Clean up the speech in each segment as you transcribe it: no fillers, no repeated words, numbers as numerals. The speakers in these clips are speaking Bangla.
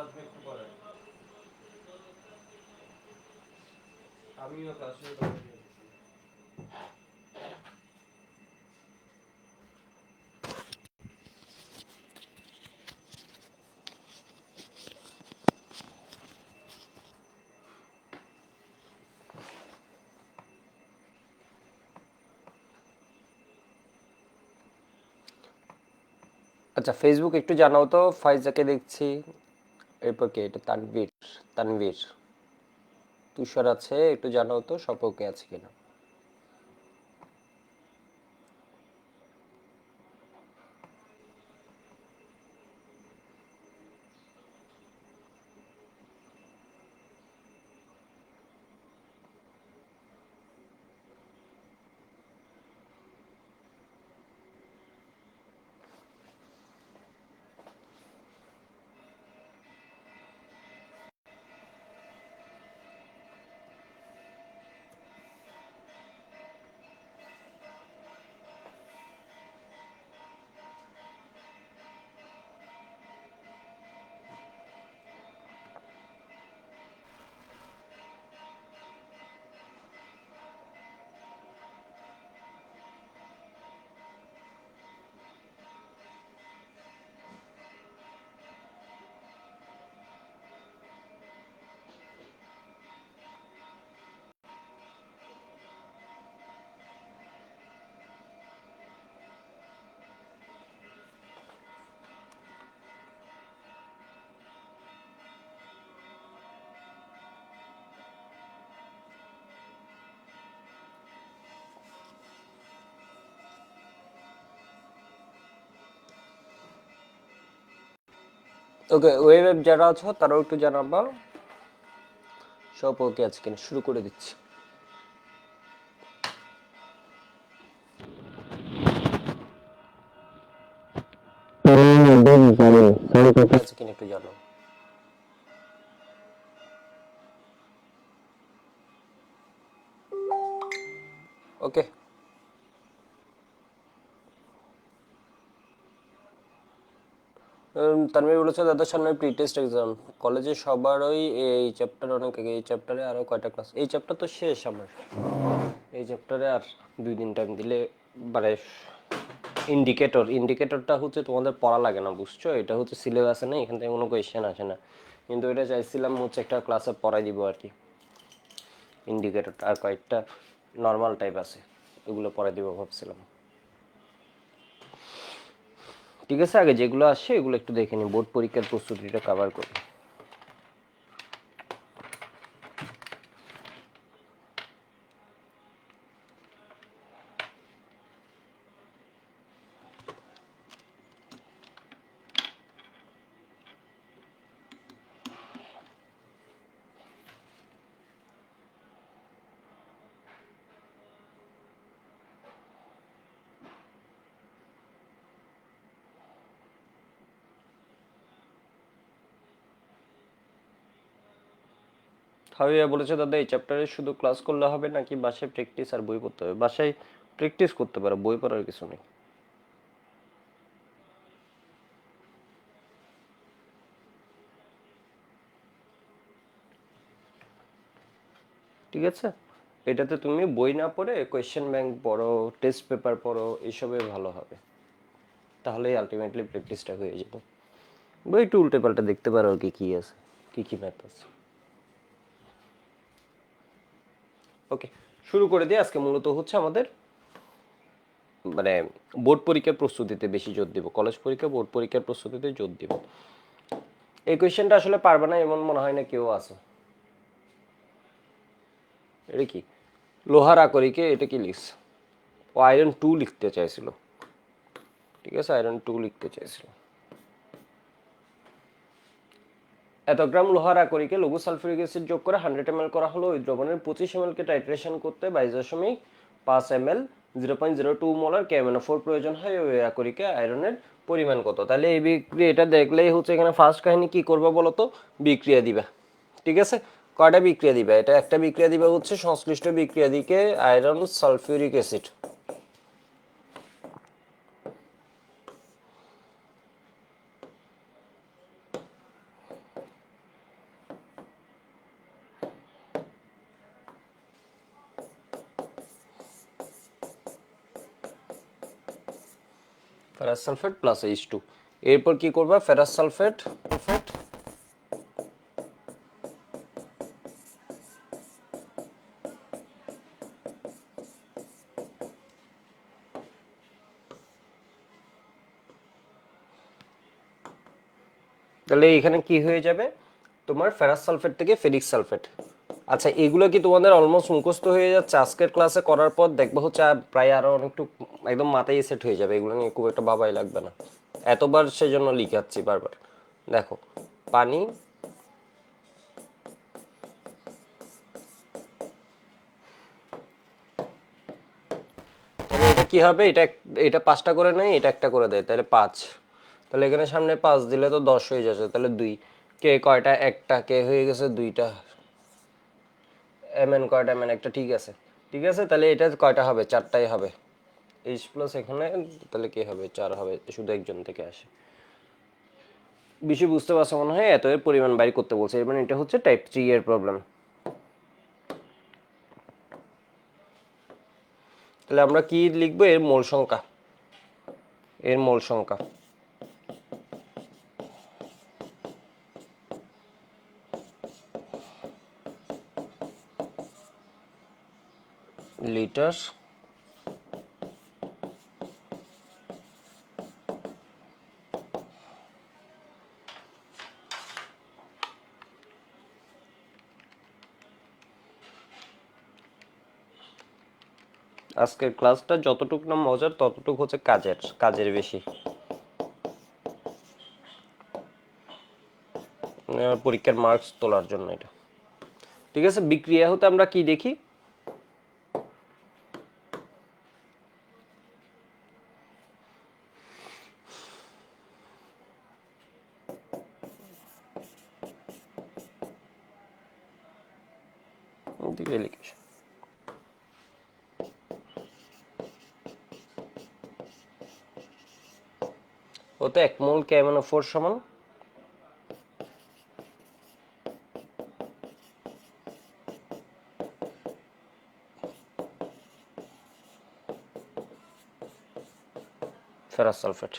আসবে একটু পরে। আমিও ক্লাস শুরু করে দিয়েছি। আচ্ছা ফেসবুক একটু জানাও তো, ফাইজাকে দেখছি, এরপর কে এটা? তানভীর, তানভীর, তুষার আছে, একটু জানাও তো সব ওকে আছে কিনা। ওকে, ওয়েব যারা আছো তারাও একটু জানাবা সব ওকে আছে কিনা। শুরু করে দিচ্ছি। আছে কিনা একটু জানো। ওকে, তানভীর বলেছে দাদা সামনে প্রি টেস্ট এক্সাম, কলেজে সবারই এই চ্যাপ্টার অনেক আগে, এই চ্যাপ্টারে আরো কয়টা ক্লাস, এই চ্যাপ্টার তো শেষ আমার, এই চ্যাপ্টারে আর 2 দিন টাইম দিলে মানে ইন্ডিকেটরটা হচ্ছে তোমাদের পড়া লাগে না বুঝছো, এটা হচ্ছে সিলেবাসে নেই, এখান থেকে কোনো কোয়েশ্চেন আসে না, কিন্তু এটা চাইছিলাম হচ্ছে একটা ক্লাসে পড়াই দিব আর কি। ইন্ডিকেটরটা আর কয়েকটা নর্মাল টাইপ আছে, এগুলো পড়াই দিব ভাবছিলাম। ঠিক আছে, আগে যেগুলো আসছে এগুলো একটু দেখে নিই, বোর্ড পরীক্ষার প্রস্তুতিটা কভার করি। হাবিয়া বলেছে দাদা এই চ্যাপ্টারে শুধু ক্লাস করলে হবে নাকি বাসায় প্র্যাকটিস আর বই পড়তে হবে? বাসায় প্র্যাকটিস করতে পারো, বই পড়ার কিছু নেই। ঠিক আছে, এটাতে তুমি বই না পড়ে কোয়েশ্চেন ব্যাংক পড়ো, টেস্ট পেপার পড়ো, এসবে ভালো হবে, তাহলেই আলটিমেটলি প্র্যাকটিসটা হয়ে যাবে। বই একটু উল্টে পাল্টে দেখতে পারো আর কি, কি আছে, কি কি ম্যাথ আছে। ওকে, শুরু করে দিই। আজকে মূলত হচ্ছে আমাদের মানে বোর্ড পরীক্ষার প্রস্তুতিতে বেশি জোর দিব, কলেজ পরীক্ষা বোর্ড পরীক্ষার প্রস্তুতিতে জোর দিব। এই কোয়েশ্চেনটা আসলে পারবে না এমন মনে হয় না কেউ আছে। এটা কি লোহার আকরিকে, এটা কি লিখছে? ও আয়রন 2 লিখতে চাইছিল। ঠিক আছে, আয়রন 2 লিখতে চাইছিল। এত গ্রাম লোহার আকরিকে লঘু সালফিউরিক অ্যাসিড যোগ করে 100 ml করা হলো, ওই দ্রবণের 25 ml কে টাইট্রেশন করতে 22.5 ml 0.02 মোলার KMnO4 প্রয়োজন হয়। ওই আকরিকে আয়রনের পরিমাণ কত? তাহলে এই বিক্রিয়া এটা দেখলেই হচ্ছে এখানে ফার্স্ট কাহিনী কি করবে বলো তো, বিক্রিয়া দিবা। ঠিক আছে, কয়টা বিক্রিয়া দিবা? এটা একটা বিক্রিয়া দিবা হচ্ছে সংশ্লিষ্ট বিক্রিয়া দিকে iron sulphuric acid. Ferrous sulphate plus H2। এরপর কি করবা, ফেরাস সালফেট তাহলে এখানে কি হয়ে যাবে তোমার, ফেরাস সালফেট থেকে ফেরিক সালফেট। আচ্ছা, এগুলো কি তোমাদের অলমোস্ট মুখস্থ হয়ে যাচ্ছে? আজকের ক্লাসে করার পর দেখবো হচ্ছে প্রায় আরো অনেকটু একদম মাথায় সেট হয়ে যাবে, এগুলো নিয়ে খুব একটা ভাবাই লাগবে না। এতবার সেজন্য লিখাচ্ছি বারবার। দেখো, পানি এটা কি হবে, এটা 5টা করে নেয়, এটা একটা করে দেয়, তাহলে 5। তাহলে এখানে সামনে 5 দিলে তো 10 হয়ে যাচ্ছে, তাহলে 2। কে কয়টা, একটা, কে হয়ে গেছে 2টা, এমএন কয়টা, এমএন একটা, ঠিক আছে। ঠিক আছে, তাহলে এটা কয়টা হবে, 4টাই হবে। এইচ প্লাস এখানে তাহলে কি হবে, 4 হবে, শুধু একজন থেকে আসে। বেশি বুঝতে পারছো মনে হয়, এত এর পরিমাণ বাইর করতে বলছে, এর মানে এটা হচ্ছে টাইপ 3 এর প্রবলেম। তাহলে আমরা কি লিখবো, এর মোল সংখ্যা, এর মোল সংখ্যা লিটার আজকের ক্লাসটা যতটুকু না মজার ততটুকু হচ্ছে কাজের বেশি। পরীক্ষার মার্কস তোলার জন্য এটা। ঠিক আছে, বিক্রিয়া হতে আমরা কি দেখি, দিকে লিখিস ওতে 1 মোল KMnO4 সমান ফেরাস সালফেট।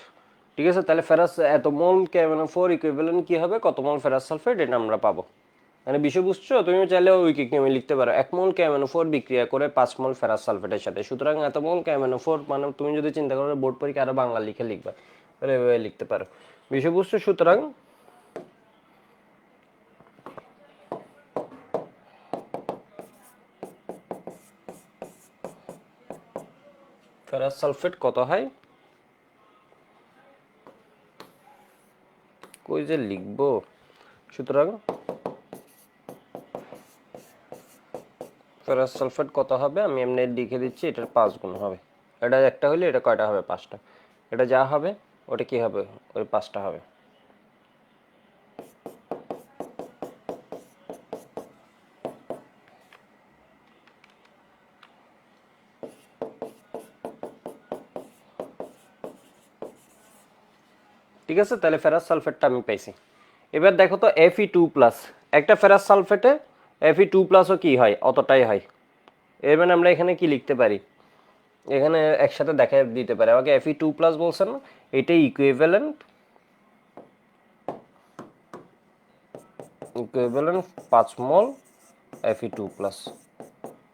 ঠিক আছে, তাহলে ফেরাস এত মোল KMnO4 ইকুইভ্যালেন্ট কি হবে, কত মোল ফেরাস সালফেট, এটা আমরা পাবো। মানে বিষয় বুঝছো, তুমি চাইলে ঐকিক নিয়মে লিখতে পারো, 1 মোল KMnO4 বিক্রিয়া করে 5 মোল ফেরাস সালফেটের সাথে, সুতরাং এত মোল KMnO4, মানে তুমি যদি চিন্তা করো বোর্ড পরীক্ষা আরো বাংলা লিখে লিখবা, তাহলে এভাবে লিখতে পারো। বিষয় বুঝছো, সুতরাং ফেরাস সালফেট কত হয়, কই যে লিখবো, সুতরাং ফেরাস সালফেট কত হবে, আমি এমনি লিখে দিচ্ছি, এটার 5 গুণ হবে। এটা একটা হলে এটা কয়টা হবে, 5টা। এটা যা হবে ওটা কি হবে, ওই 5টা হবে। ঠিক আছে, তাহলে ফেরাস সালফেটটা আমি পাইছি। এবার দেখো তো Fe2+, একটা ফেরাস সালফেটে Fe2+ও কি হয়, অতটাই হয়। এর মানে আমরা এখানে কি লিখতে পারি, এখানে একসাথে দেখা দিতে পারি, আমাকে Fe2+ বলছেন না, এটাই ইকুইভ্যালেন্ট 5 মোল Fe2+।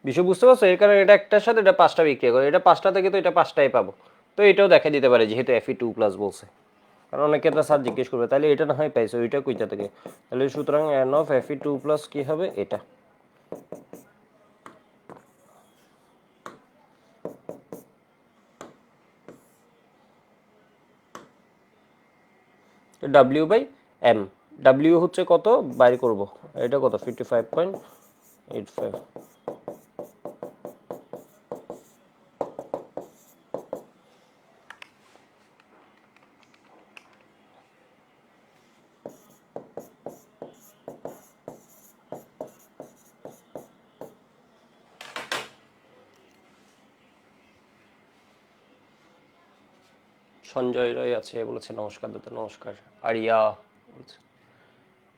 বিষয় বুঝতে পারছো, এর কারণে এটা একটার সাথে এটা 5টা বিক্রিয়া করে, এটা 5টা থেকে তো এটা 5টাই পাবো, তো এটাও দেখা দিতে পারে যেহেতু Fe2+ বলছে। কারণ অনেকে তো স্যার জিজ্ঞেস করবে, তাহলে এটা না হয় পাইছো, ওইটা কইটা থেকে, তাহলে সুতরাং n অফ Fe2+ কি হবে, এটা। W/m, W হচ্ছে কত বাইর করব, এটা কত 55.85। সঞ্জয় রায় আছে, বলেছে নমস্কার দাদা, নমস্কার। আরিয়া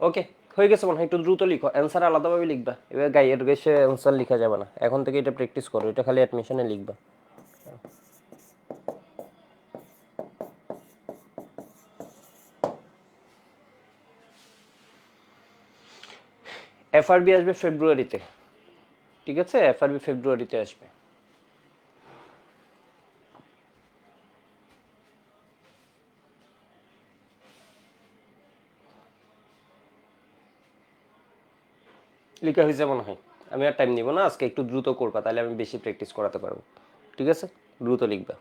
ওকে, হয়ে গেছে মনে হয়, একটু দ্রুত লিখো, অ্যান্সার আলাদাভাবে লিখবা, এবার গাইয়ের গেছে অ্যান্সার লেখা যাবে না, এখন থেকে এটা প্র্যাকটিস করো, এটা খালি অ্যাডমিশনে লিখবা। এফআরবি আসবে ফেব্রুয়ারিতে, ঠিক আছে, এফআরবি ফেব্রুয়ারিতে আসবে। লেখা হয়েছে মনে হয়, আমি আর টাইম নিব না, আজকে একটু দ্রুত করবা, তাহলে আমি বেশি প্র্যাকটিস করাতে পারবো। ঠিক আছে, দ্রুত লিখবা।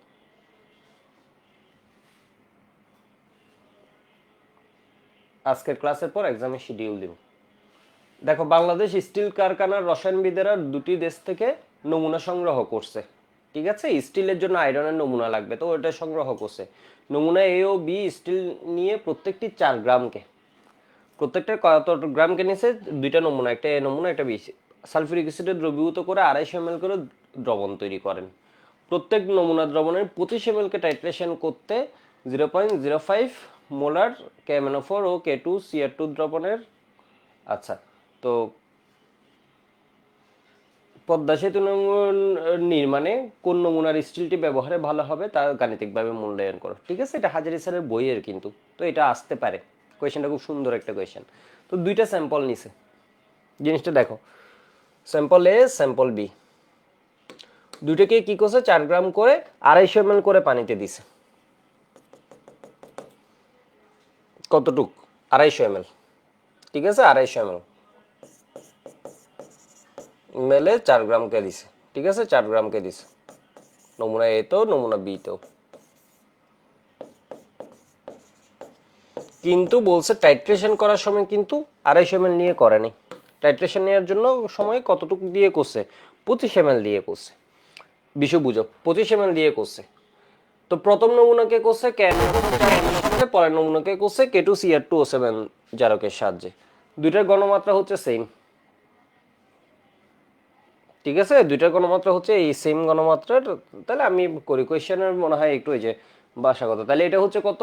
আজকের ক্লাসের পর এক্সামের শিডিউল দিব। দেখো, বাংলাদেশ স্টিল কারখানার রসায়নবিদেরা দুটি দেশ থেকে নমুনা সংগ্রহ করছে। ঠিক আছে, স্টিলের জন্য আয়রনের নমুনা লাগবে, তো ওটা সংগ্রহ করছে। নমুনা এ ও বি স্টিল নিয়ে প্রত্যেকটি 4 গ্রামকে, প্রত্যেকটা কত গ্রামকে নিয়েছে, দুইটা নমুনা, একটা এ নমুনা একটা বি। সালফিউরিক অ্যাসিডে দ্রবীভূত করে 250 ml করে দ্রবণ তৈরি করেন। প্রত্যেক নমুনা দ্রবণের 25 ml কে টাইট্রেশন করতে 0.05 মোলার KMnO4 ও K2CR2 দ্রবণের। আচ্ছা, তো পদ্মা সেতু নির্মাণে কোন নমুনার স্টিলটি ব্যবহারে ভালো হবে তা গাণিতিকভাবে মূল্যায়ন করো। ঠিক আছে, এটা হাজারি স্যারের বইয়ের কিন্তু, তো এটা আসতে পারে, কোয়েশ্চেনটা খুব সুন্দর একটা কোয়েশ্চেন। তো দুইটা স্যাম্পল নিছে, জিনিসটা দেখো, স্যাম্পল এ স্যাম্পল বি, দুইটাকে কি করছে, 4 গ্রাম করে 250 ml করে পানিতে দিছে। কতটুক? 250 ml, ঠিক আছে, 250 ml মেলে 4 গ্রামকে দিছে। ঠিক আছে, 4 গ্রামকে দিছে, নমুনা এ তো নমুনা বি তো। কিন্তু বলছে টাইট্রেশন করার সময় কিন্তু 250 ml নিয়ে করেনি। টাইট্রেশন নেওয়ার জন্য সময় কতটুকু দিয়ে করছে, 25 ml দিয়ে করছে। বিষয় বুঝো, 25 ml দিয়ে করছে। তো প্রথম নমুনাকে করছে পরের নমুনাকে করছে K2CR2O7 জারকের সাহায্যে। দুইটার গণমাত্রা হচ্ছে সেম। ঠিক আছে, দুইটার গণমাত্রা হচ্ছে এই সেম গণমাত্রার। তাহলে আমি করি কোয়েশ্চেনের মনে হয় একটু এই যে ভাষাগত, তাহলে এটা হচ্ছে কত,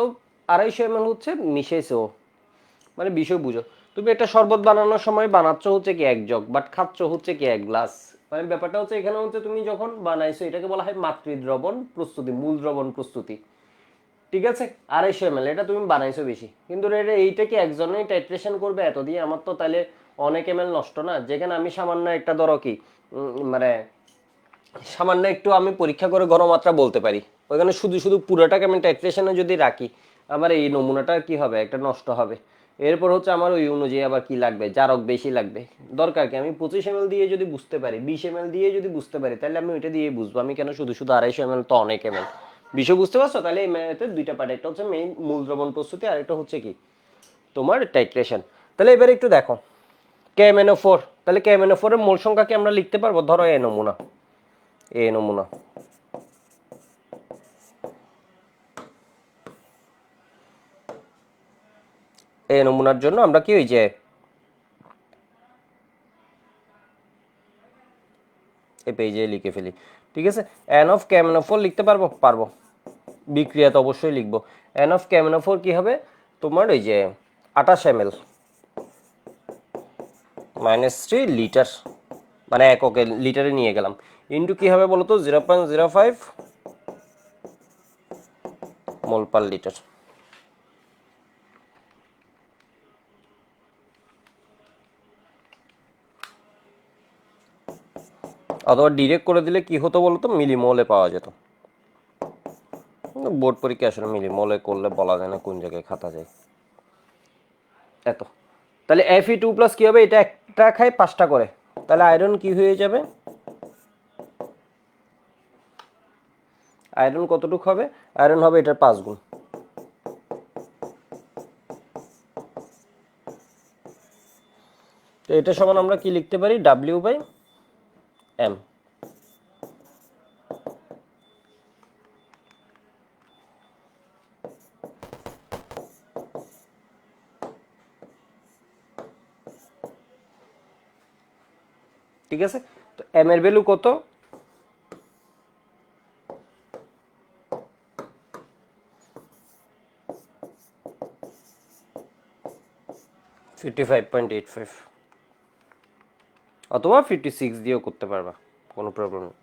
250 ml হচ্ছে মিশাইছে ও, মানে বিষয় বুঝো। তুমি একটা শরবত বানানোর সময় বানাচ্ছ হচ্ছে কি 1 জগ, বাট খাচ্ছ হচ্ছে কি 1 গ্লাস। মানে ব্যাপারটা হচ্ছে এখানে হচ্ছে তুমি যখন বানাইছো এটাকে বলা হয় মাতৃদ্রবণ প্রস্তুতি, মূল দ্রবণ প্রস্তুতি। ঠিক আছে, 250 ml এটা তুমি বানাইছো বেশি, কিন্তু এইটা কি একজনেই টাইট্রেশন করবে এত দিয়ে? আমার তো তাহলে অনেক এমএল নষ্ট না, যেখানে আমি সামান্য একটা ধরো কি মানে সামান্য একটু আমি পরীক্ষা করে ঘনমাত্রা বলতে পারি, ওইখানে শুধু শুধু পুরোটাকে আমি টাইট্রেশনে যদি রাখি, আমার এই নমুনাটা কি হবে, একটা নষ্ট হবে। এরপর হচ্ছে আমার ওই অনুযায়ী আবার কি লাগবে, জারক বেশি লাগবে। দরকার কি, আমি 25 ml দিয়ে যদি বুঝতে পারি, 20 ml দিয়ে যদি বুঝতে পারি, তাহলে আমি ওইটা দিয়ে বুঝবো। আমি কেন শুধু শুধু 250 ml, তো অনেক এমএল বিষয় বুঝতে পারছো? তাহলে এই ম্যাথের দুইটা পার্ট, একটা হচ্ছে মেইন মূল দ্রবণ প্রস্তুতি, আর একটা হচ্ছে কি তোমার টাইট্রেশন। তাহলে এবার একটু দেখো KMnO4, তাহলে KMnO4 এর মোল সংখ্যা কি আমরা লিখতে পারবো? ধরো এ নমুনা, এ নমুনা, এই নমুনার জন্য আমরা কি ওই যে এই পেজে লিখে ফেলি। ঠিক আছে, এন অফ KMnO4 লিখতে পারবো? পারবো। বিক্রিয়া তো অবশ্যই লিখবো। এন অফ KMnO4 কি হবে তোমার ওই যে 28 ml -3 লিটার, মানে এককে লিটারে নিয়ে গেলাম, ইন্টু কি হবে বলতো, 0.05 মোল পার লিটার। অথবা ডিরেক্ট করে দিলে কি হতো বলতো, মিলিমোলে পাওয়া যেত। বোর্ড পরীক্ষা আসলে মিলিমোলে করলে বলা যায় না কোন জায়গায় খাতা যায়। এত, তাহলে Fe2+ কি হবে, এটা একটা খায় 5টা করে, তাহলে আয়রন কি হয়ে যাবে, আয়রন কতটুকু হবে, আয়রন হবে এটার 5 গুণ। তো এটা সমান আমরা কি লিখতে পারি, W/M। ঠিক আছে, তো M এর ভ্যালু কত, 55.85, অথবা 56 দিয়েও করতে পারবা, কোনো প্রবলেম নেই।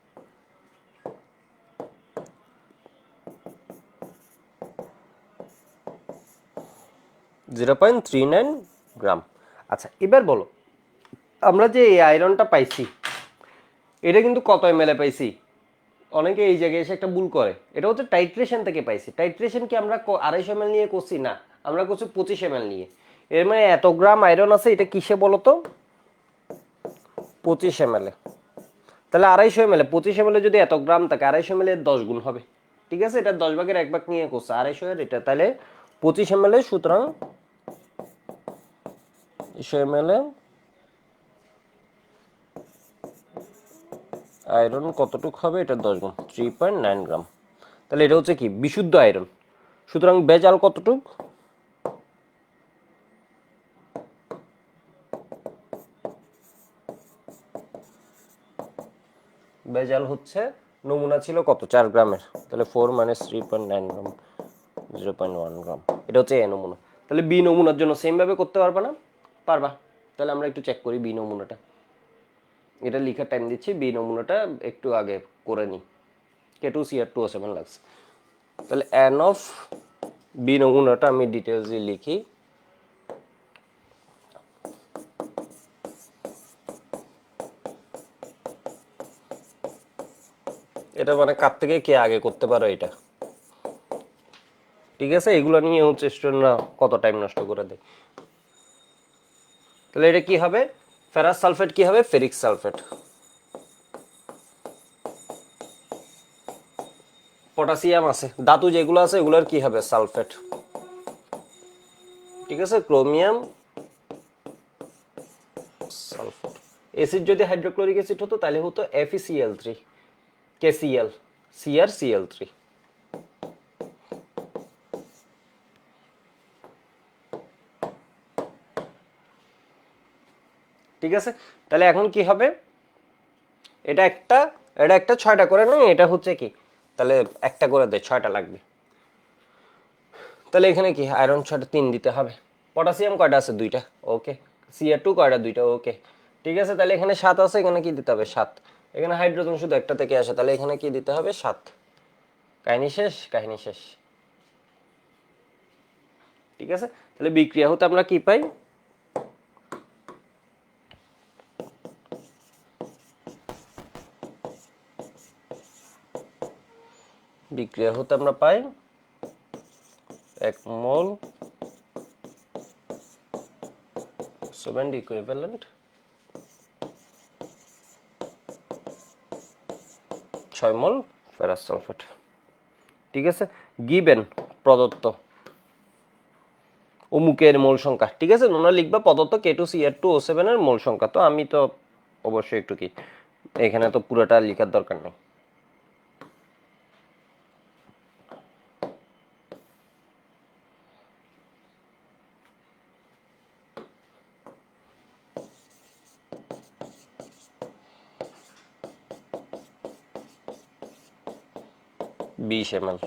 0.39 গ্রাম। আচ্ছা, এবার বলো আমরা যে এই আয়রনটা পাইছি এটা কিন্তু কত এম এল এ পাইছি, অনেকে এই জায়গায় এসে একটা ভুল করে, এটা হচ্ছে টাইট্রেশন থেকে পাইছি। টাইট্রেশন কি আমরা 250 ml নিয়ে করছি? না, আমরা করছি 25 ml নিয়ে। এর মানে এত গ্রাম আয়রন আছে, এটা কিসে বলতো? 25 ml এ। তাহলে 250 ml, 25 ml যদি এত গ্রাম থাকে, 250 ml এর 10 গুণ হবে। ঠিক আছে, এটা 10 ভাগের 1 ভাগ নিয়ে করছে 250 এর এটা, তাহলে 25 ml এ, সুতরাং 200 ml এ আয়রন কতটুক হবে? এটা 10 গুণ, 3.9 গ্রাম। তাহলে এটা হচ্ছে কি? বিশুদ্ধ আয়রন। সুতরাং ভেজাল কতটুক? ভেজাল হচ্ছে, নমুনা ছিল কত? 4 গ্রামের, তাহলে 4 মাইনাস 3.9 গ্রাম, 0.1 গ্রাম। এটা হচ্ছে এ নমুনা। তাহলে বি নমুনার জন্য সেম ভাবে করতে পারবা না? পারবা। তাহলে আমরা একটু চেক করি বি নমুনাটা। এটা লিখার টাইম দিচ্ছি, বি নমুনাটা একটু আগে করে নিই। K2CR2O7 লাগছে। তাহলে এন অফ বি নমুনাটা আমি ডিটেলসলি লিখি। এটা মানে কার থেকে কে আগে করতে পারো এটা। ঠিক আছে, এগুলো নিয়ে হচ্ছে স্টুডেন্টরা কত টাইম নষ্ট করে দেয়। তাহলে এটা কি হবে? ফেরাস সালফেট কি হবে? Ferric sulphate. পটাশিয়াম আছে, ধাতু যেগুলো আছে এগুলোর কি হবে? সালফেট। ঠিক আছে, ক্রোমিয়াম সালফেট। অ্যাসিড যদি হাইড্রোক্লোরিক অ্যাসিড হতো তাহলে হতো FeCl3, KCl, CrCl3। ঠিক আছে, তাহলে এখন কি হবে? এটা একটা, এটা একটা 6টা করে না, এটা হচ্ছে কি? তাহলে একটা করে দে, 6টা লাগবে। তাহলে এখানে কি? আয়রন 6টা, 3 দিতে হবে। পটাশিয়াম কয়টা আছে? 2টা, ওকে। Cr2 কয়টা? 2টা, ওকে। ঠিক আছে, তাহলে এখানে 7 আছে, এখানে কি দিতে হবে? 7। এখানে হাইড্রোজেন শুধু একটা থেকে আসে, তাহলে এখানে কি দিতে হবে? 7। কাহিনী শেষ, কাহিনী শেষ। ঠিক আছে, তাহলে বিক্রিয়া হতে আমরা কি পাই? বিক্রিয়া হতে আমরা পাই 1 মোল 7 ইকুইভ্যালেন্ট 6 মোল ফেরাস সালফেট। ঠিক আছে, গিভেন, প্রদত্ত অমুকের মোল সংখ্যা। ঠিক আছে, তোমরা লিখবা প্রদত্ত K2CR2O7 এর মোল সংখ্যা। তো আমি তো অবশ্যই একটু কি, এখানে তো পুরোটা লেখার দরকার নেই। বিশ ml।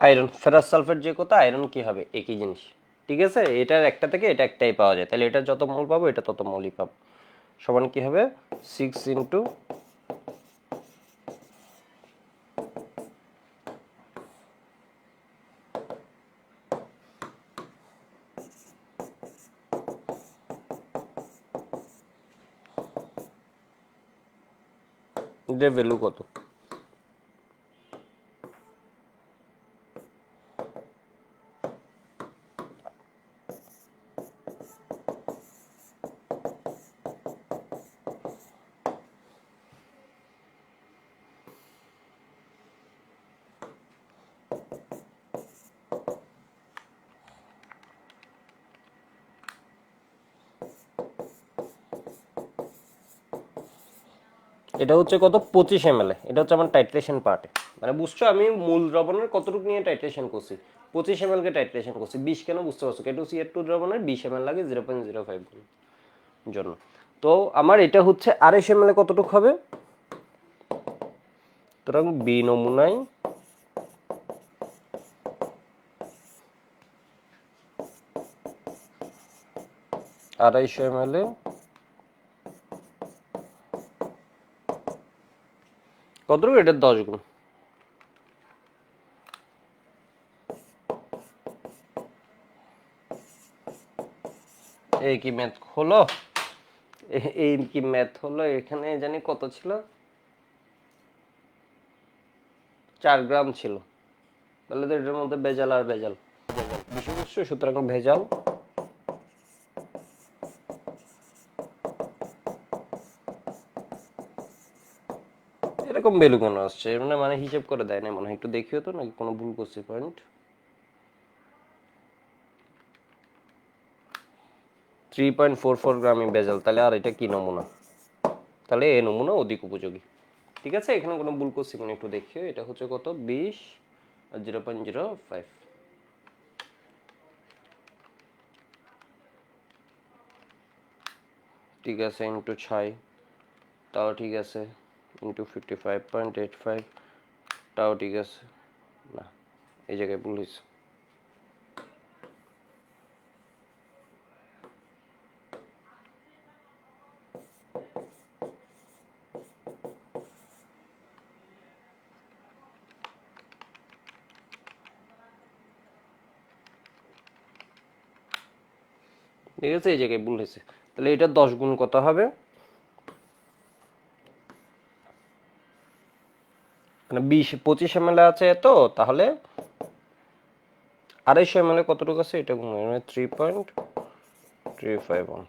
আয়রন, ফেরাস সালফেট যে কত, আয়রন কি হবে? একই জিনিস। ঠিক আছে, এটার একটা থেকে এটা একটাই পাওয়া যায়, তাহলে এটা যত মোল পাবো এটা তত মোলই পাবো। সমান কি হবে? 6 ইন্টু এটার ভ্যালু কত? এটা হচ্ছে কত? 25 ml। এটা হচ্ছে আমার টাইট্রেশন পার্টে, মানে বুঝছো আমি মূল দ্রবণের কতটুকু নিয়ে টাইট্রেশন করছি? 25 ml কে টাইট্রেশন করছি। 20 কেন? বুঝতে পারছো, K2CR2 দ্রবণের 20 ml লাগে 0.05 জন্য। তো আমার এটা হচ্ছে 2.5 ml কতটুকু হবে, সুতরাং বি নমুনায় আড়াইশো ml কতটুকু, এটা 10 গুণ। এই কি ম্যাথ হলো, এই কি ম্যাথ হলো, এখানে জানি কত ছিল, 4 গ্রাম ছিল, তাহলে তো এটার মধ্যে ভেজাল আর ভেজাল, বিষয়বস্তু সুতরাং ভেজাল। এরকম ভ্যালু কেন আসছে, মানে হিসাব করে দেয় না মনে হয়, একটু দেখিও তো, নাকি কোনো ভুল করছি পয়েন্ট। 3.44 গ্রামই ভেজাল, তাহলে আর এটা কি নমুনা, তাহলে এই নমুনা অধিক উপযোগী। ঠিক আছে, এখানে কোনো ভুল করছি কিনা একটু দেখিও, এটা হচ্ছে কত 20 আর 0.05, ঠিক আছে, ইন্টু 6, তাও ঠিক আছে, ইন্টু 55.85, তাও ঠিক আছে, না এই জায়গায় ভুল হয়েছে। ঠিক আছে, এই জায়গায় ভুল হয়েছে, তাহলে এটা 10 গুণ কত হবে, মানে 25 ml আছে তো, তাহলে 250 ml কতটুকু আছে এটা গুণ, মানে 3.351।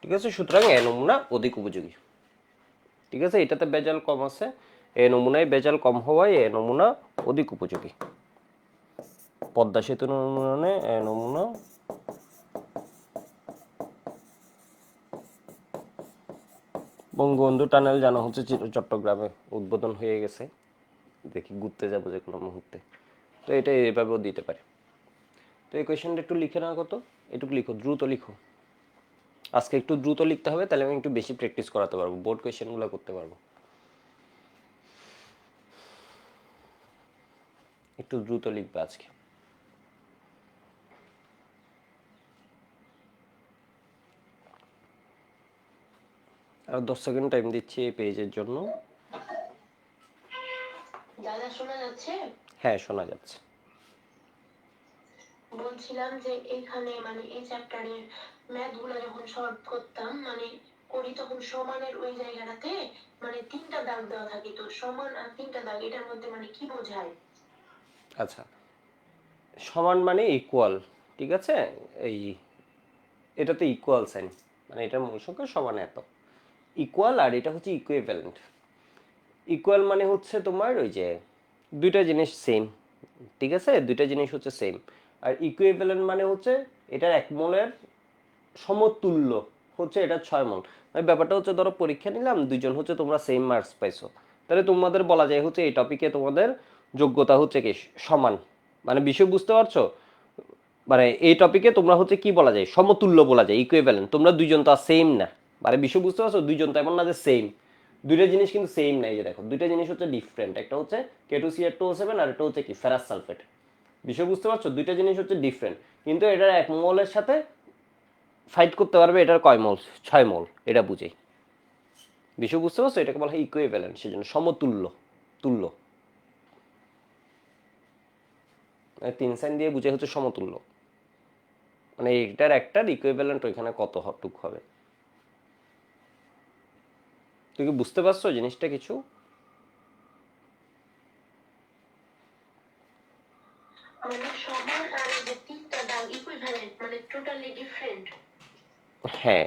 ঠিক আছে, সুতরাং এ নমুনা অধিক উপযোগী। ঠিক আছে, এটাতে ভেজাল কম আছে, এ নমুনায় ভেজাল কম হওয়ায় এ নমুনা অধিক উপযোগী। পদ্মা সেতু নমুনা, এ নমুনা বঙ্গবন্ধু টানেল জানা হচ্ছে চট্টগ্রামে উদ্বোধন হয়ে গেছে, দেখি ঘুরতে যাবো যে কোনো মুহূর্তে, তো এটা এইভাবেও দিতে পারে। তো এই কোয়েশ্চেনটা একটু লিখে নাও, কত এটুকু লিখো, দ্রুত লিখো, আজকে একটু দ্রুত লিখতে হবে, তাহলে আমি একটু বেশি প্র্যাকটিস করাতে পারবো, বোর্ড কোয়েশ্চেনগুলো করতে পারবো। একটু দ্রুত লিখবে আজকে। আর 10 সেকেন্ড টাইম দিচ্ছি এই পেজের জন্য। দাদা শোনা যাচ্ছে? হ্যাঁ, শোনা যাচ্ছে। বলছিলাম যে এখানে মানে এই চ্যাপ্টারের ম্যাথ গুলো যখন সলভ করতাম মানে করি, তখন সমানের ওই জায়গাটাতে মানে 3টা দাগ দেওয়া থাকে, তো সমান আর 3টা দাগ এটার মধ্যে মানে কি বোঝায়? আচ্ছা, সমান মানে ইকুয়াল, ঠিক আছে, এই এটাতে ইকুয়াল সাইন, মানে এটা মূল সংখ্যা সমান এত ইকুয়াল, আর এটা হচ্ছে ইকুইভ্যালেন্ট। ইকুয়াল মানে হচ্ছে তোমার ওই যে দুইটা জিনিস সেম, ঠিক আছে, দুইটা জিনিস হচ্ছে সেম। আর ইকুইভ্যালেন্ট মানে হচ্ছে এটার 1 মোলের সমতুল্য হচ্ছে এটা 6 মোল। মানে ব্যাপারটা হচ্ছে ধরো পরীক্ষা নিলাম, দুইজন হচ্ছে তোমরা সেম মার্কস পাইছো, তাহলে তোমাদের বলা যায় হচ্ছে এই টপিকে তোমাদের যোগ্যতা হচ্ছে কি সমান, মানে বিষয় বুঝতে পারছো, মানে এই টপিকে তোমরা হচ্ছে কি বলা যায়, সমতুল্য বলা যায়, ইকুইভ্যালেন্ট, তোমরা দুইজন তো সেম না, মানে বিষয় বুঝতে পারছো, দুইজন তো এমন না যে সেম, দুইটা জিনিস কিন্তু সেম নাই, যে দেখো দুইটা জিনিস হচ্ছে ডিফারেন্ট, একটা হচ্ছে K2CR2O7 আর একটা হচ্ছে কি ফেরাস সালফেট, বিষয় বুঝতে পারছো, দুইটা জিনিস হচ্ছে ডিফারেন্ট, কিন্তু এটার 1 মোলের সাথে ফাইট করতে পারবে এটার কয় মোল, 6 মোল, এটা বুঝেই বিষয় বুঝতে পারছো, এটাকে বলা হয় ইকুইভ্যালেন্ট, সেজন্য সমতুল্য, তুল্য, 3 সাইন দিয়ে বুঝে হচ্ছে সমতুল্য, মানে এটার একটার ইকুইভ্যালেন্ট ওইখানে কত টুক হবে। তুই কি বুঝতে পারছো জিনিসটা কিছু? মানে সমান আর এই যে 3টা দাগ ইকুইভ্যালেন্ট মানে টোটালি ডিফারেন্ট। হ্যাঁ,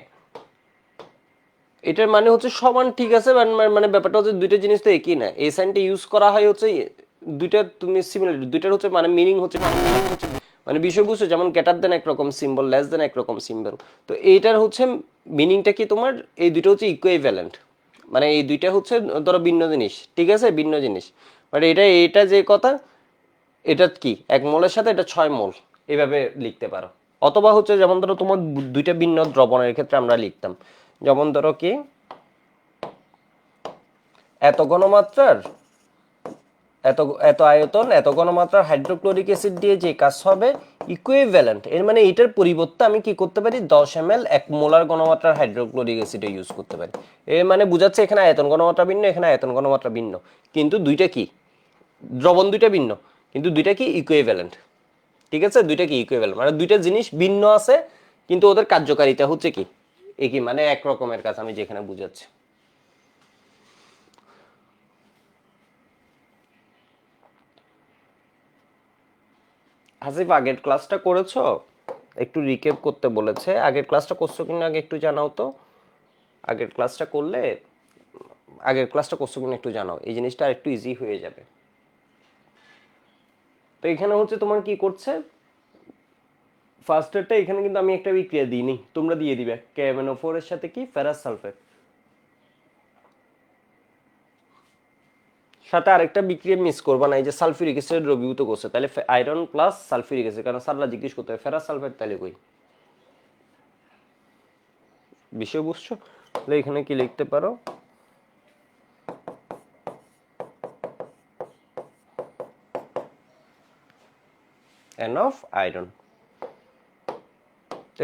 এটার মানে হচ্ছে সমান, ঠিক আছে, মানে ব্যাপারটা হচ্ছে দুইটা জিনিস তো একই না, এই সাইনটা ইউজ করা হয় হচ্ছে দুইটা, তুমি সিমিলার দুইটার হচ্ছে মানে মিনিং হচ্ছে মানে বিষয় বুঝছো, যেমন গ্রেটার দেন একরকম সিম্বল, লেস দেন একরকম সিম্বল। তো এইটার হচ্ছে মিনিংটা কি তোমার, এই দুটো হচ্ছে ইকুইভ্যালেন্ট, মানে এই দুইটা হচ্ছে ধরো ভিন্ন জিনিস, ঠিক আছে, ভিন্ন জিনিস। বাট এটা যে কথা, এটা কি 1 মোলের সাথে এটা 6 মোল, এভাবে লিখতে পারো। অথবা হচ্ছে যেমন ধরো তোমার দুইটা ভিন্ন দ্রবণের ক্ষেত্রে আমরা লিখতাম, যেমন ধরো কি এত ঘনমাত্রার এত এত আয়তন এত ঘনমাত্রার হাইড্রোক্লোরিক অ্যাসিড দিয়ে যে কাজ হবে ইকুইভ্যালেন্ট, এর মানে এটার পরিবর্তে আমি কি করতে পারি 10 ml 1 মোলার ঘনমাত্রার হাইড্রোক্লোরিক অ্যাসিড ইউজ করতে পারি। এর মানে বুঝাচ্ছে এখানে আয়তন ঘনমাত্রা ভিন্ন, এখানে আয়তন ঘনমাত্রা ভিন্ন, কিন্তু দুইটা কি দ্রবণ দুইটা ভিন্ন, কিন্তু দুইটা কি ইকুইভ্যালেন্ট। ঠিক আছে, দুইটা কি ইকুইভ্যালেন্ট, মানে দুইটা জিনিস ভিন্ন আছে কিন্তু ওদের কার্যকারিতা হচ্ছে কি একই, মানে এক রকমের কাজ আমি যেখানে বুঝাচ্ছি। হাসিফ আগের ক্লাসটা করেছো? একটু রিক্যাপ করতে বলেছে, আগের ক্লাসটা করছো কিনা আগে একটু জানাও তো। আগের ক্লাসটা করলে, আগের ক্লাসটা করছো কিনা একটু জানাও, এই জিনিসটা আর একটু ইজি হয়ে যাবে। তো এখানে হচ্ছে তোমার কি করছে, ফার্স্টেরটা এখানে কিন্তু আমি একটা বিক্রিয়া দিইনি, তোমরা দিয়ে দিবে KMnO4 এর সাথে কি ফেরাস সালফেট, সাথে আরেকটা বিক্রিয়া মিস করবা না, এই যে সালফিউরিক অ্যাসিড দ্রবীভূত করছে, তাহলে আয়রন প্লাস সালফিউরিক অ্যাসিড, কারণ স্যাররা জিজ্ঞেস করতে হবে ফেরাস সালফেট তাহলে কই, বিষয় বুঝছো? তাহলে এখানে কি লিখতে পারো, এন অফ আয়রন।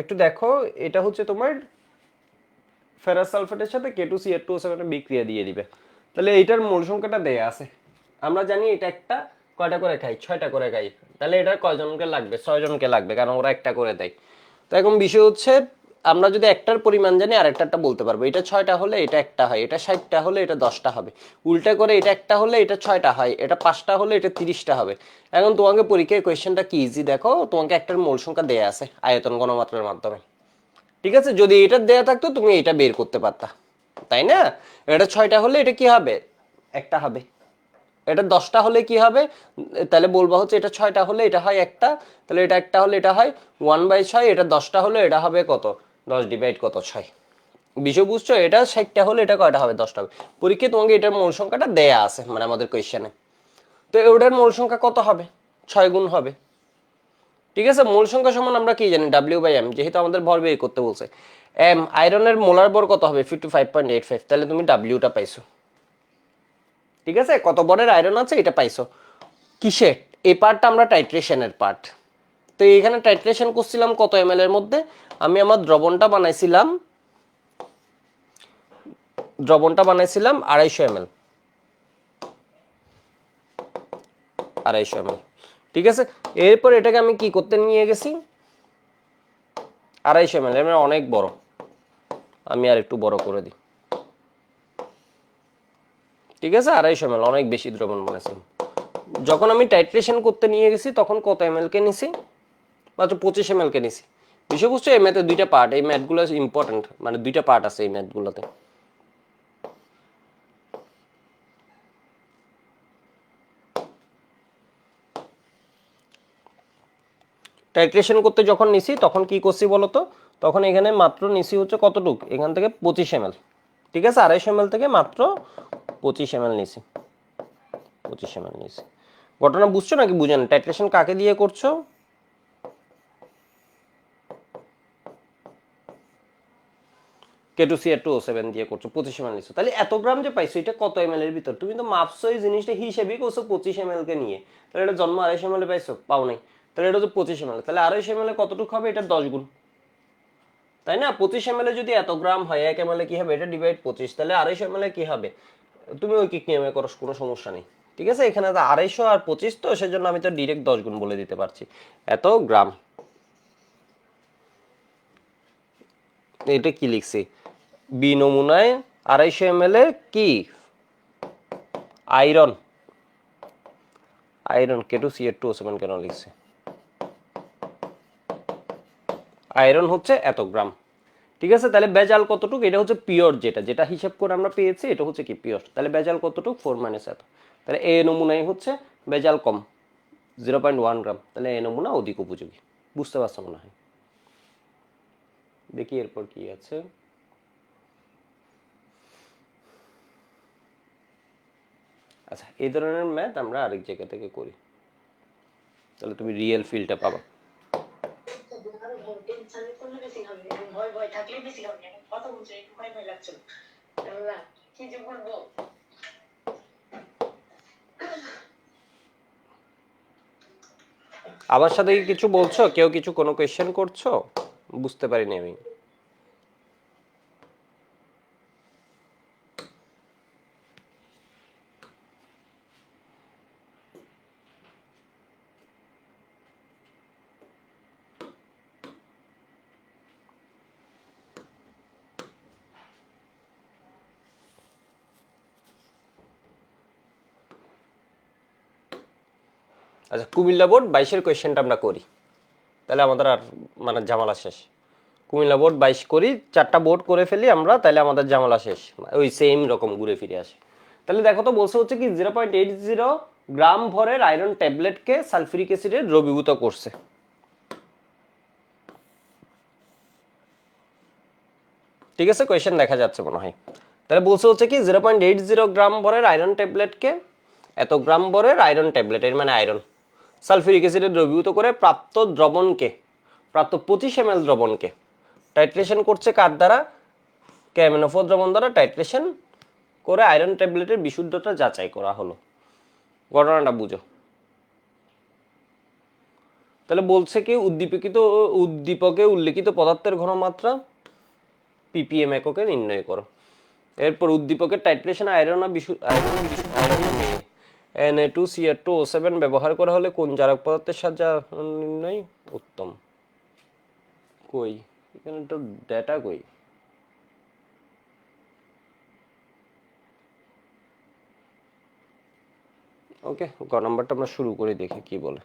একটু দেখো, এটা হচ্ছে তোমার ফেরাস সালফেটের সাথে K2CH2O7 বিক্রিয়া দিয়ে দিবে, তাহলে এইটার মোল সংখ্যাটা দেয়া আছে, আমরা জানি এটা একটা কয়টা করে খাই, 6টা করে খাই, তাহলে এটা কয়জনকে লাগবে, 6জনকে লাগবে, কারণ ওরা একটা করে দেয়। তো এখন বিষয় হচ্ছে আমরা যদি একটার পরিমাণ জানি আর একটারটা বলতে পারবো, এটা 6টা হলে এটা একটা হয়, এটা 60টা হলে এটা 10টা হবে, উল্টা করে এটা একটা হলে এটা 6টা হয়, এটা 5টা হলে এটা 30টা হবে। এখন তোমাকে পরীক্ষায় কোয়েশ্চেনটা কি ইজি, দেখো তোমাকে একটার মোল সংখ্যা দেয়া আছে আয়তন ঘনমাত্রার মাধ্যমে, ঠিক আছে, যদি এটা দেয়া থাকতো তুমি এটা বের করতে পারতা, তাই না? এটা 6টা হলে এটা কি হবে, একটা হবে, এটা 10টা হলে কি হবে, তাহলে বলবা হচ্ছে এটা 6টা হলে এটা হয় একটা, তাহলে এটা একটা হলে এটা হয় 1/6, এটা 10টা হলে এটা হবে কত, 10 ডিভাইড কত 6, বিষয় বুঝছো? এটা 60টা হলে এটা কয়টা হবে, 10টা হবে। পরীক্ষায় তোমাকে এটার মোল সংখ্যাটা দেয়া আছে মানে আমাদের কোয়েশ্চেনে, তো ওটার মোল সংখ্যা কত হবে, 6 গুণ হবে। ঠিক আছে, মোল সংখ্যা সমান আমরা কি জানি W/M, যেহেতু আমাদের ভর বের করতে বলছে। এম আয়রনের মোলার ভর কত হবে 55.85, তাহলে তুমি ডাব্লিউটা পাইছো। ঠিক আছে, কত বরের আয়রন আছে এটা পাইছো। কিসের এই পার্টটা, আমরা টাইট্রেশনের পার্ট। তো এখানে টাইট্রেশন করছিলাম কত ml এর মধ্যে, আমি আমার দ্রবণটা বানাইছিলাম 250 ml, 250 ml। ঠিক আছে, এরপর এটাকে আমি কি করতে নিয়ে গেছি, 250 ml এর মানে অনেক বড়, আমি আর একটু বড় করে দিই। ঠিক আছে, 250 ml অনেক বেশি দ্রবণ বানাইছি। যখন আমি টাইট্রেশন করতে নিয়ে গেছি তখন কত ml কে নিছি, মাত্র 25 ml কে নিছি। বিষয় বুঝছো, এই ম্যাথে দুইটা পার্ট, এই ম্যাথগুলো ইম্পর্টেন্ট, মানে দুইটা পার্ট আছে এই ম্যাথগুলোতে। টাইট্রেশন করতে যখন নিছি তখন কি করছি বলতো, তখন এখানে মাত্র নিছি হচ্ছে কতটুক, এখান থেকে 25 ml। ঠিক আছে, 250 ml থেকে মাত্র 25 ml নিছি, 25 ml নিছি। ঘটনা বুঝছো নাকি বুঝেন? টাইট্রেশন কাকে দিয়ে করছো, K2CH2O7 দিয়ে করছো, 25 ml নিছো, তাহলে এত গ্রাম যে পাইছো এটা কত ml এর ভিতর, তুমি তো মাপছো এই জিনিসটা হিসেবেই করছো 25 ml কে নিয়ে, তাহলে এটা জন্ম 250 ml পাইছো, পাও নাই, তাহলে এটা হচ্ছে 25 ml, তাহলে 250 ml কতটুকু হবে, এটা 10 গুণ, তাই না? 25 ml যদি এত গ্রাম হয় 1 ml কি হবে, এটা ডিভাইড 25, তাহলে 250 ml কি হবে, তুমি ঐকিক নিয়মে করো, কোনো সমস্যা নেই। ঠিক আছে, এখানে তো 250 আর 25, তো সেজন্য আমি তো ডিরেক্ট 10 গুণ বলে দিতে পারছি, এত গ্রাম। এটা কি লিখছি, বি নমুনায় 250 ml এর কি আয়রন, K2CH2O7 কেন লিখছে, আয়রন হচ্ছে এত গ্রাম। ঠিক আছে, তাহলে বেজাল কতটুক, এটা হচ্ছে পিওর, যেটা যেটা হিসাব করে আমরা পেয়েছি এটা হচ্ছে কি পিওর, তাহলে বেজাল কতটুক 4 - এত, তাহলে এ নমুনায় হচ্ছে বেজাল কম, 0.1 গ্রাম, তাহলে এই নমুনা অধিক উপযোগী। বুঝতে পারছো মনে হয়? দেখি এরপর কি আছে। আচ্ছা, এই ধরনের ম্যাথ আমরা আরেক জায়গা থেকে করি, তাহলে তুমি রিয়েল ফিলটা পাবা। টেনশনে করলে বেশি হবে, ভয় ভয় থাকলে বেশি হবে। কথা বলছে একটু ভয় ভয় লাগছিল, কি যে বলবো। আমার সাথে কি কিছু বলছো? কেউ কিছু কোনো কোয়েশ্চেন করছো? বুঝতে পারিনি আমি। আচ্ছা, কুমিল্লা বোর্ড 22-এর কোয়েশ্চেনটা আমরা করি, তাহলে আমাদের আর মানে ঝামেলা শেষ। কুমিল্লা বোর্ড 22 করি, 4টা বোর্ড করে ফেলি আমরা, তাহলে আমাদের ঝামেলা শেষ, ওই সেম রকম ঘুরে ফিরে আসে। তাহলে দেখো তো, বলছে হচ্ছে কি 0.80 গ্রাম ভরের আয়রন ট্যাবলেটকে সালফিউরিক অ্যাসিডে দ্রবীভূত করছে। ঠিক আছে, কোয়েশ্চেন দেখা যাচ্ছে মনে হয়। তাহলে বলছে হচ্ছে কি 0.80 গ্রাম ভরের আয়রন ট্যাবলেটকে, এত গ্রাম ভরের আয়রন ট্যাবলেট, এর মানে আয়রন, সালফিউরিক অ্যাসিডে দ্রবীভূত করে প্রাপ্ত দ্রবণকে, প্রাপ্ত 25 ml দ্রবণকে টাইট্রেশন করছে কার দ্বারা? KMnO4 দ্রবণ দ্বারা টাইট্রেশন করে আয়রন ট্যাবলেটের বিশুদ্ধতা যাচাই করা হলো। ঘটনাটা বুঝো। তাহলে বলছে কি উদ্দীপকে উল্লেখিত পদার্থের ঘনমাত্রা ppm এককে নির্ণয় করো। এরপর উদ্দীপকের টাইট্রেশন আয়রন Na2Cr2O7 ব্যবহার করা হলে কোন জারক পদার্থের সাহায্যে নির্ণয় উত্তম। কই এখানে তো ডেটা কই? ওকে, গ নাম্বারটা আমরা শুরু করে দেখি কি বলে।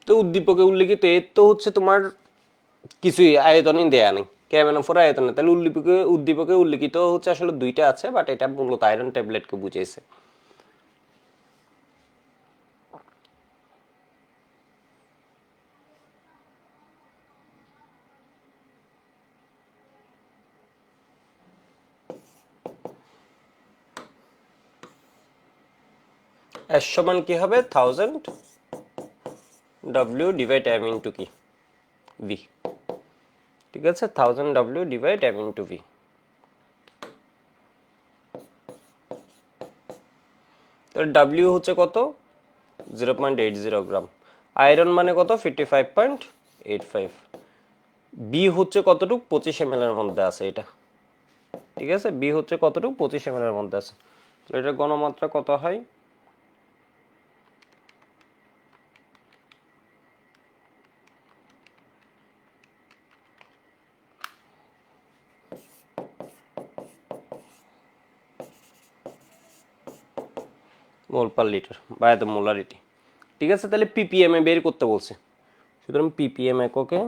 তো উদ্দীপকে উল্লেখিত এর তো হচ্ছে তোমার কিছুই আয়তনই দেয়া নেই, KMnO4 আয়তন নেই, তাহলে উদ্দীপকে উল্লেখিত হচ্ছে আসলে দুইটা আছে, বাট এটা মূলত আয়রন ট্যাবলেটকে বুঝাইছে। S সমান কি হবে? 1000 W ডিভাইড M ইন্টু কি? V। ঠিক আছে, 1000 W divide M into V। তাহলে W হচ্ছে কত? 0.80 গ্রাম। আয়রন মানে কত? 55.85। B হচ্ছে কতটুক? 25 ml এর মধ্যে আছে এটা। ঠিক আছে, B হচ্ছে কতটুক? 25 ml এর মধ্যে আছে। তো এটা ঘনমাত্রা কত হয়? মোল পার লিটার বা এত মোলারিটি। ঠিক আছে, তাহলে ppm এ বের করতে বলছে, সুতরাং ppm এককে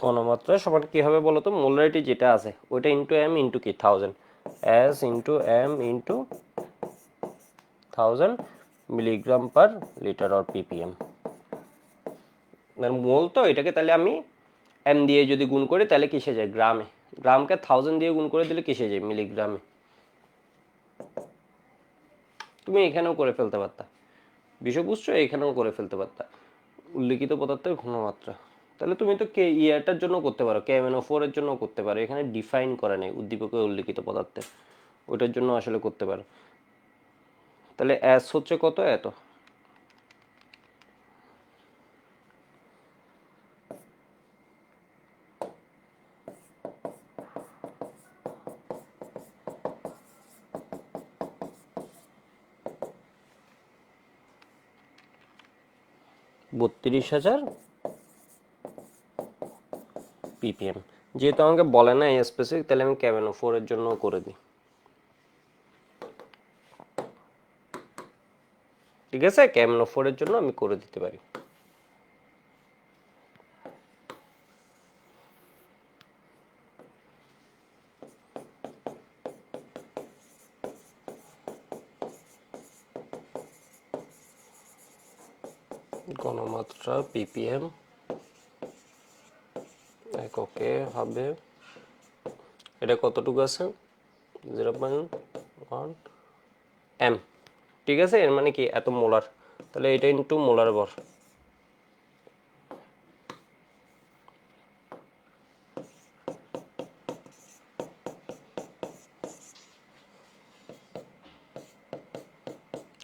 ঘনমাত্রা সমান কি হবে বলো তো? মোলারিটি যেটা আছে ওইটা ইন্টু m ইন্টু কি? 1000। s into m into 1000 milligram per litre or ppm। মোল তো এটাকে তাহলে আমি m দিয়ে যদি গুণ করি তাহলে কিসে যায়? গ্রামে। গ্রামকে 1000 দিয়ে গুণ করে দিলে কিসে যায়? মিলিগ্রামে। তুমি এখানেও করে ফেলতে পারতা, বিষয় বুঝছো? এখানেও করে ফেলতে পারতা উল্লেখিত পদার্থের ঘনমাত্রা। তাহলে তুমি তো কে ইয়ারটার জন্য করতে পারো, KMnO4 এর জন্য করতে পারো, এখানে ডিফাইন করে নেই উদ্দীপকে উল্লেখিত পদার্থের, ওইটার জন্য আসলে করতে পারো। তাহলে S হচ্ছে কত? এত। 32,000 ppm। যেহেতু আমাকে বলে না স্পেসিফিক, তাহলে আমি ক্যামেনো 4 এর জন্য করে দিই। ঠিক আছে, ক্যামেনো 4 এর জন্য আমি করে দিতে পারি। ঘনমাত্রা ppm এককে হবে, এটা কতটুকু আছে 0.1 m। ঠিক আছে, এর মানে কি এত মোলার, তাহলে এটা ইনটু মোলার ভর।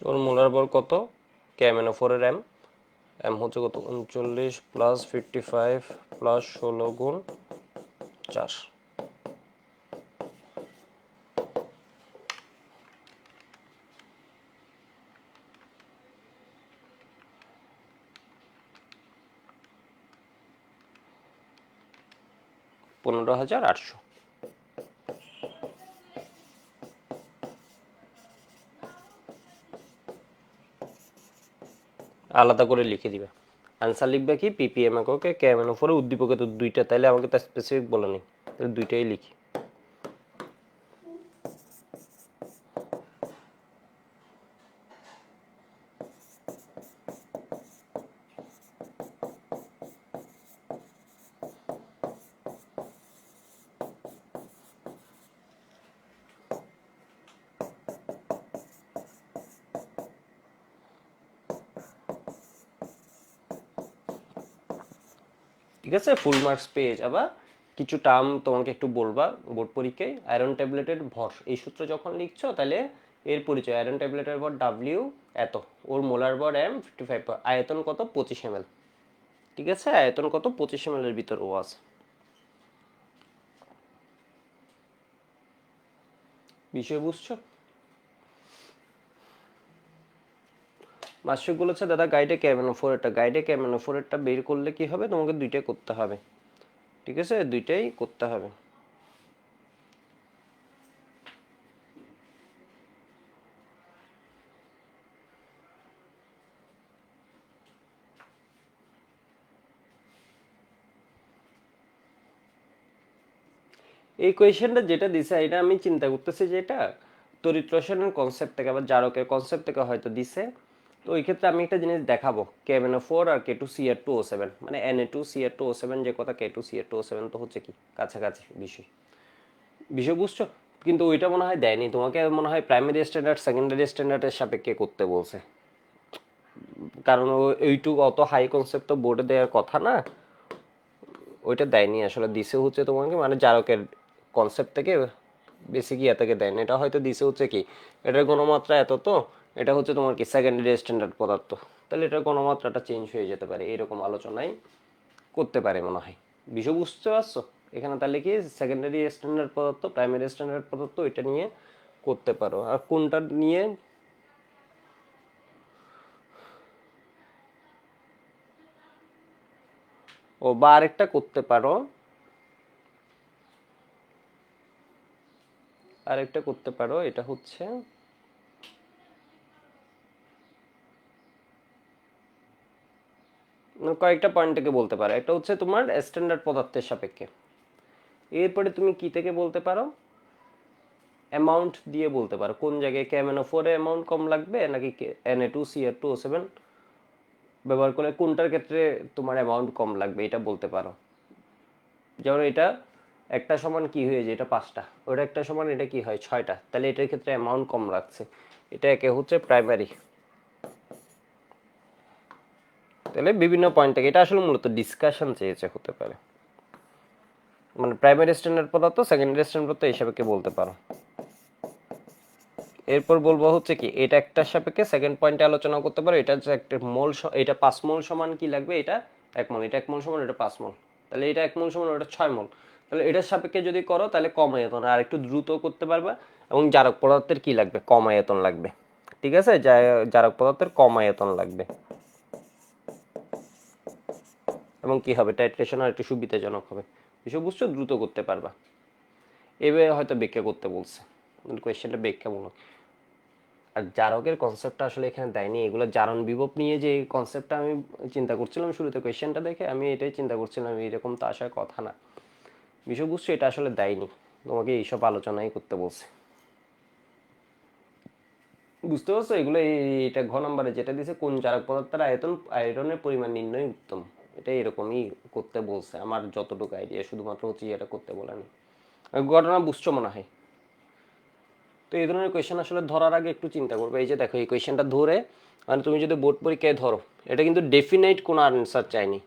ওর মোলার ভর কত, KMnO4 এর m, m হচ্ছে কত 39 প্লাস 55 প্লাস 16 গুণ 4। $15,800। আলাদা করে লিখে দিবে, আনসার লিখবে কি ppm এককে KMnO4 এর উদ্দীপকে তো দুইটা, তাইলে আমাকে তো স্পেসিফিক বলে নেই, তাহলে দুইটাই লিখি। ঠিক আছে, ফুল মার্কস পেয়ে যাবা। কিছু টার্ম তোমাকে একটু বলবা বোর্ড পরীক্ষায়। আয়রন ট্যাবলেটের ভর, এই সূত্র যখন লিখছো তাহলে এর পরিচয়, আয়রন ট্যাবলেটের ভর ডাব্লিউ এত, ওর মোলার ভর m 55, আয়তন কত 25 ml। ঠিক আছে, আয়তন কত 25 ml এর ভিতর ও আছে। বিষয় বুঝছো? মাসিক বলেছে দাদা গাইডে KMnO4 এরটা, গাইডে KMnO4 এরটা বের করলে কি হবে, তোমাকে দুইটাই করতে হবে। ঠিক আছে, দুইটাই করতে হবে। এই কোয়েশ্চেনটা যেটা দিছে এটা আমি চিন্তা করতেছি যে এটা তড়িৎ রসায়নের কনসেপ্ট থেকে বা জারকের কনসেপ্ট থেকে হয়তো দিছে। তো ওই ক্ষেত্রে আমি একটা জিনিস দেখাবো, KMnO4 আর K2Cr2O7, মানে Na2Cr2O7 যে কথা, K2Cr2O7 তো হচ্ছে কি কাছাকাছি বিষয়, বিষয় বুঝছো? কিন্তু ওইটা মনে হয় দেয়নি তোমাকে, মনে হয় প্রাইমারি স্ট্যান্ডার্ড সেকেন্ডারি স্ট্যান্ডার্ডের সাপেক্ষে করতে বলছে, কারণ ওইটুকু অত হাই কনসেপ্ট তো বোর্ডে দেওয়ার কথা না, ওইটা দেয়নি আসলে, দিছে হচ্ছে তোমাকে মানে জারকের কনসেপ্ট থেকে বেসিক ইয়া থেকে দেয়নি, এটা হয়তো দিছে হচ্ছে কি এটার গণমাত্রা এত, তো এটা হচ্ছে তোমার কি সেকেন্ডারি স্ট্যান্ডার্ড পদার্থ, তাহলে এটার গণমাত্রাটা চেঞ্জ হয়ে যেতে পারে, এরকম আলোচনায় করতে পারে মনে হয়। বিষয় বুঝতে পারছো? এখানে তাহলে কি সেকেন্ডারি স্ট্যান্ডার্ড পদার্থ প্রাইমারি স্ট্যান্ডার্ড পদার্থ এটা নিয়ে করতে পারো, আর কোনটা নিয়ে ও বা আরেকটা করতে পারো, আরেকটা করতে পারো, এটা হচ্ছে কয়েকটা পয়েন্ট থেকে বলতে পারো। একটা হচ্ছে তোমার স্ট্যান্ডার্ড পদার্থের সাপেক্ষে, এরপরে তুমি কি থেকে বলতে পারো, অ্যামাউন্ট দিয়ে বলতে পারো কোন জায়গায় KMnO4 এর অ্যামাউন্ট কম লাগবে নাকি Na2Cr2O7 ব্যবহার করলে কোনটার ক্ষেত্রে তোমার অ্যামাউন্ট কম লাগবে, এটা বলতে পারো। যেমন এটা একটা সমান কি হয়ে যায়, এটা 5টা, ওটা একটা সমান এটা কি হয় 6টা, তাহলে এটার ক্ষেত্রে অ্যামাউন্ট কম লাগছে, এটা একে হচ্ছে প্রাইমারি। তাহলে বিভিন্ন পয়েন্ট থেকে এটা আসলে মূলত ডিসকাশন চেয়েছে, হতে পারে মানে প্রাইমারি স্ট্যান্ডার্ড পদার্থ সেকেন্ডারি স্ট্যান্ডার্ড পদার্থ এই সাপেক্ষে বলতে পারো। এরপর বলবো হচ্ছে কি এটা একটা সাপেক্ষে সেকেন্ড পয়েন্টে আলোচনা করতে পারো, এটা হচ্ছে একটা মোল, এটা 5 মোল সমান কি লাগবে, এটা 1 মোল, এটা 1 মোল সমান এটা 5 মোল, তাহলে এটা 1 মোল সমান ওটা 6 মোল, তাহলে এটার সাপেক্ষে যদি করো তাহলে কম আয়তন আর একটু দ্রুত করতে পারবে, এবং জারক পদার্থের কি লাগবে কম আয়তন লাগবে। ঠিক আছে, জারক পদার্থের কম আয়তন লাগবে। এবং কি হবে, টাইট্রেশন আর একটু সুবিধাজনক হবে। এসব বুঝছো, দ্রুত করতে পারবা। এভাবে হয়তো ব্যাখ্যা করতে বলছে, কোয়েশ্চেনটা ব্যাখ্যামূলক। আর জারকের কনসেপ্টটা আসলে এখানে দেয়নি। এগুলো জারণ বিভব নিয়ে যে কনসেপ্টটা আমি চিন্তা করছিলাম শুরুতে কোয়েশ্চেনটা দেখে, আমি এটাই চিন্তা করছিলাম, এরকম তো আসার কথা না। বিষয় বুঝছো, এটা আসলে দেয়নি, তোমাকে এইসব আলোচনাই করতে বলছে। বুঝতে পারছো, এগুলো এটা ঘ নম্বরে যেটা দিছে, কোন জারক পদার্থের আয়রনের পরিমাণ নির্ণয় উত্তম, এটা এরকমই করতে বলছে আমার যতটুকু আইডিয়া, শুধুমাত্র হচ্ছে এটা করতে বলেনি। ঘটনা বুঝছো মনে হয়। তো এই ধরনের কোয়েশ্চেন আসলে ধরার আগে একটু চিন্তা করবে। এই যে দেখো, এই কোয়েশ্চেনটা ধরে মানে তুমি যদি বোর্ড পরীক্ষায় ধরো, এটা কিন্তু ডেফিনাইট কোনো আনসার চাইনি,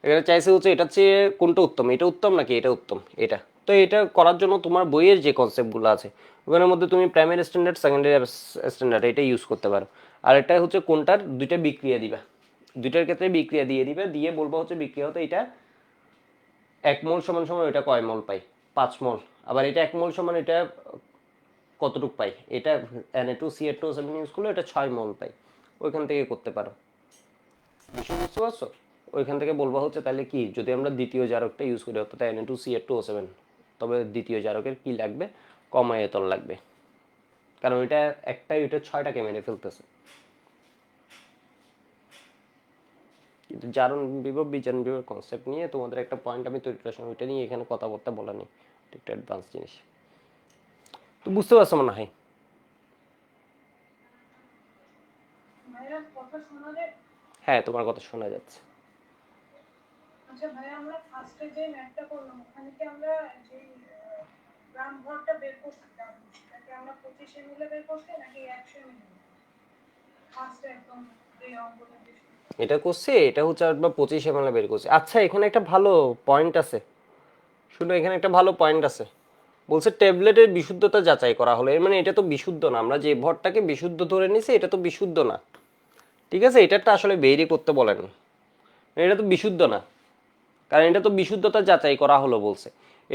এখানে চাইছে হচ্ছে এটা চেয়ে কোনটা উত্তম, এটা উত্তম নাকি এটা উত্তম, এটা। তো এটা করার জন্য তোমার বইয়ের যে কনসেপ্টগুলো আছে ওখানের মধ্যে তুমি প্রাইমারি স্ট্যান্ডার্ড, সেকেন্ডারি স্ট্যান্ডার্ড এটা ইউজ করতে পারো। আর এটা হচ্ছে কোনটার দুইটা বিক্রিয়া দিবা, দুইটার ক্ষেত্রে বিক্রিয়া দিয়ে দিবে, দিয়ে বলবো হচ্ছে বিক্রিয়া হতে এটা 1 মোল সমান সমান এটা কয় মোল পাই, 5 মোল। আবার এটা 1 মোল সমান এটা কতটুক পাই, এটা Na2CO7 ইউজ করলে এটা 6 মোল পাই, ওইখান থেকে করতে পারো। বিষয় বুঝতে পারছো, ওইখান থেকে বলবো হচ্ছে তাহলে কি, যদি আমরা দ্বিতীয় জারকটা ইউজ করি অর্থাৎ Na2CO7, তবে দ্বিতীয় জারকের কি লাগবে, কম আয়তন লাগবে, কারণ এটা একটাই ওইটা 6টাকে মেরে ফেলতেছে। কিন্তু জারণ বিভব বিজারণ বিভব কনসেপ্ট নিয়ে তোমাদের একটা পয়েন্ট আমি তৈরি করার সময় ওইটা নিয়ে এখানে কথাবার্তা বলা নেই, একটা অ্যাডভান্স জিনিস। তো বুঝতে পারছো মনে হয়। ভাইয়া কথা শোনা যায়? হ্যাঁ, তোমার কথা শোনা যাচ্ছে। আচ্ছা ভাইয়া, আমরা ফার্স্টে যে ম্যাথটা করলাম ওখানে কি আমরা যে গ্রাম ভরটা বের করছিলাম, সেটাকে আমরা 25 এমএল বের করছি নাকি 100 এমএল? ফার্স্টে একদম যে অঙ্কটা বের করছি। এটা করছে, এটা হচ্ছে আমরা 25 ml বের করছি। আচ্ছা, এখানে একটা ভালো পয়েন্ট আছে, শুনো, এখানে একটা ভালো পয়েন্ট আছে। বলছে ট্যাবলেটের বিশুদ্ধতা যাচাই করা হলো, এর মানে এটা তো বিশুদ্ধ না, আমরা যে ভরটাকে বিশুদ্ধ ধরে নিছি এটা তো বিশুদ্ধ না। ঠিক আছে, এটারটা আসলে বেরই করতে বলেন, এটা তো বিশুদ্ধ না, কারণ এটা তো বিশুদ্ধতা যাচাই করা হলো বলছে।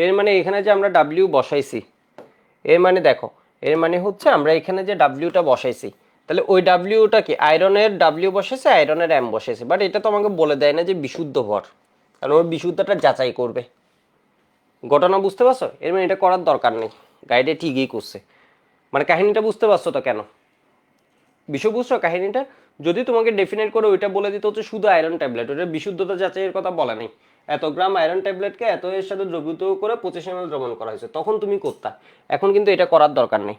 এর মানে এখানে যে আমরা ডাব্লিউ বসাইছি, এর মানে দেখো, এর মানে হচ্ছে আমরা এখানে যে ডাব্লিউটা বসাইছি, তাহলে ওই ডাব্লিউটা কি আয়রনের ডাব্লিউ বসেছে, আয়রনের এম বসেছে, বাট এটা তো আমাকে বলে দেয় না যে বিশুদ্ধ ভর, কারণ ওর বিশুদ্ধটা যাচাই করবে। ঘটনা বুঝতে পারছো, এর মানে এটা করার দরকার নেই, গাইডে ঠিকই করছে। মানে কাহিনীটা বুঝতে পারছো তো কেন, বিষয় বুঝছো কাহিনীটা। যদি তোমাকে ডেফিনেট করে ওইটা বলে দিতে হচ্ছে শুধু আয়রন ট্যাবলেট, ওটা বিশুদ্ধতা যাচাইয়ের কথা বলে নাই, এত গ্রাম আয়রন ট্যাবলেটকে এত এর সাথে দ্রবীভূত করে 25 ml দ্রবণ করা হয়েছে, তখন তুমি করতা। এখন কিন্তু এটা করার দরকার নেই।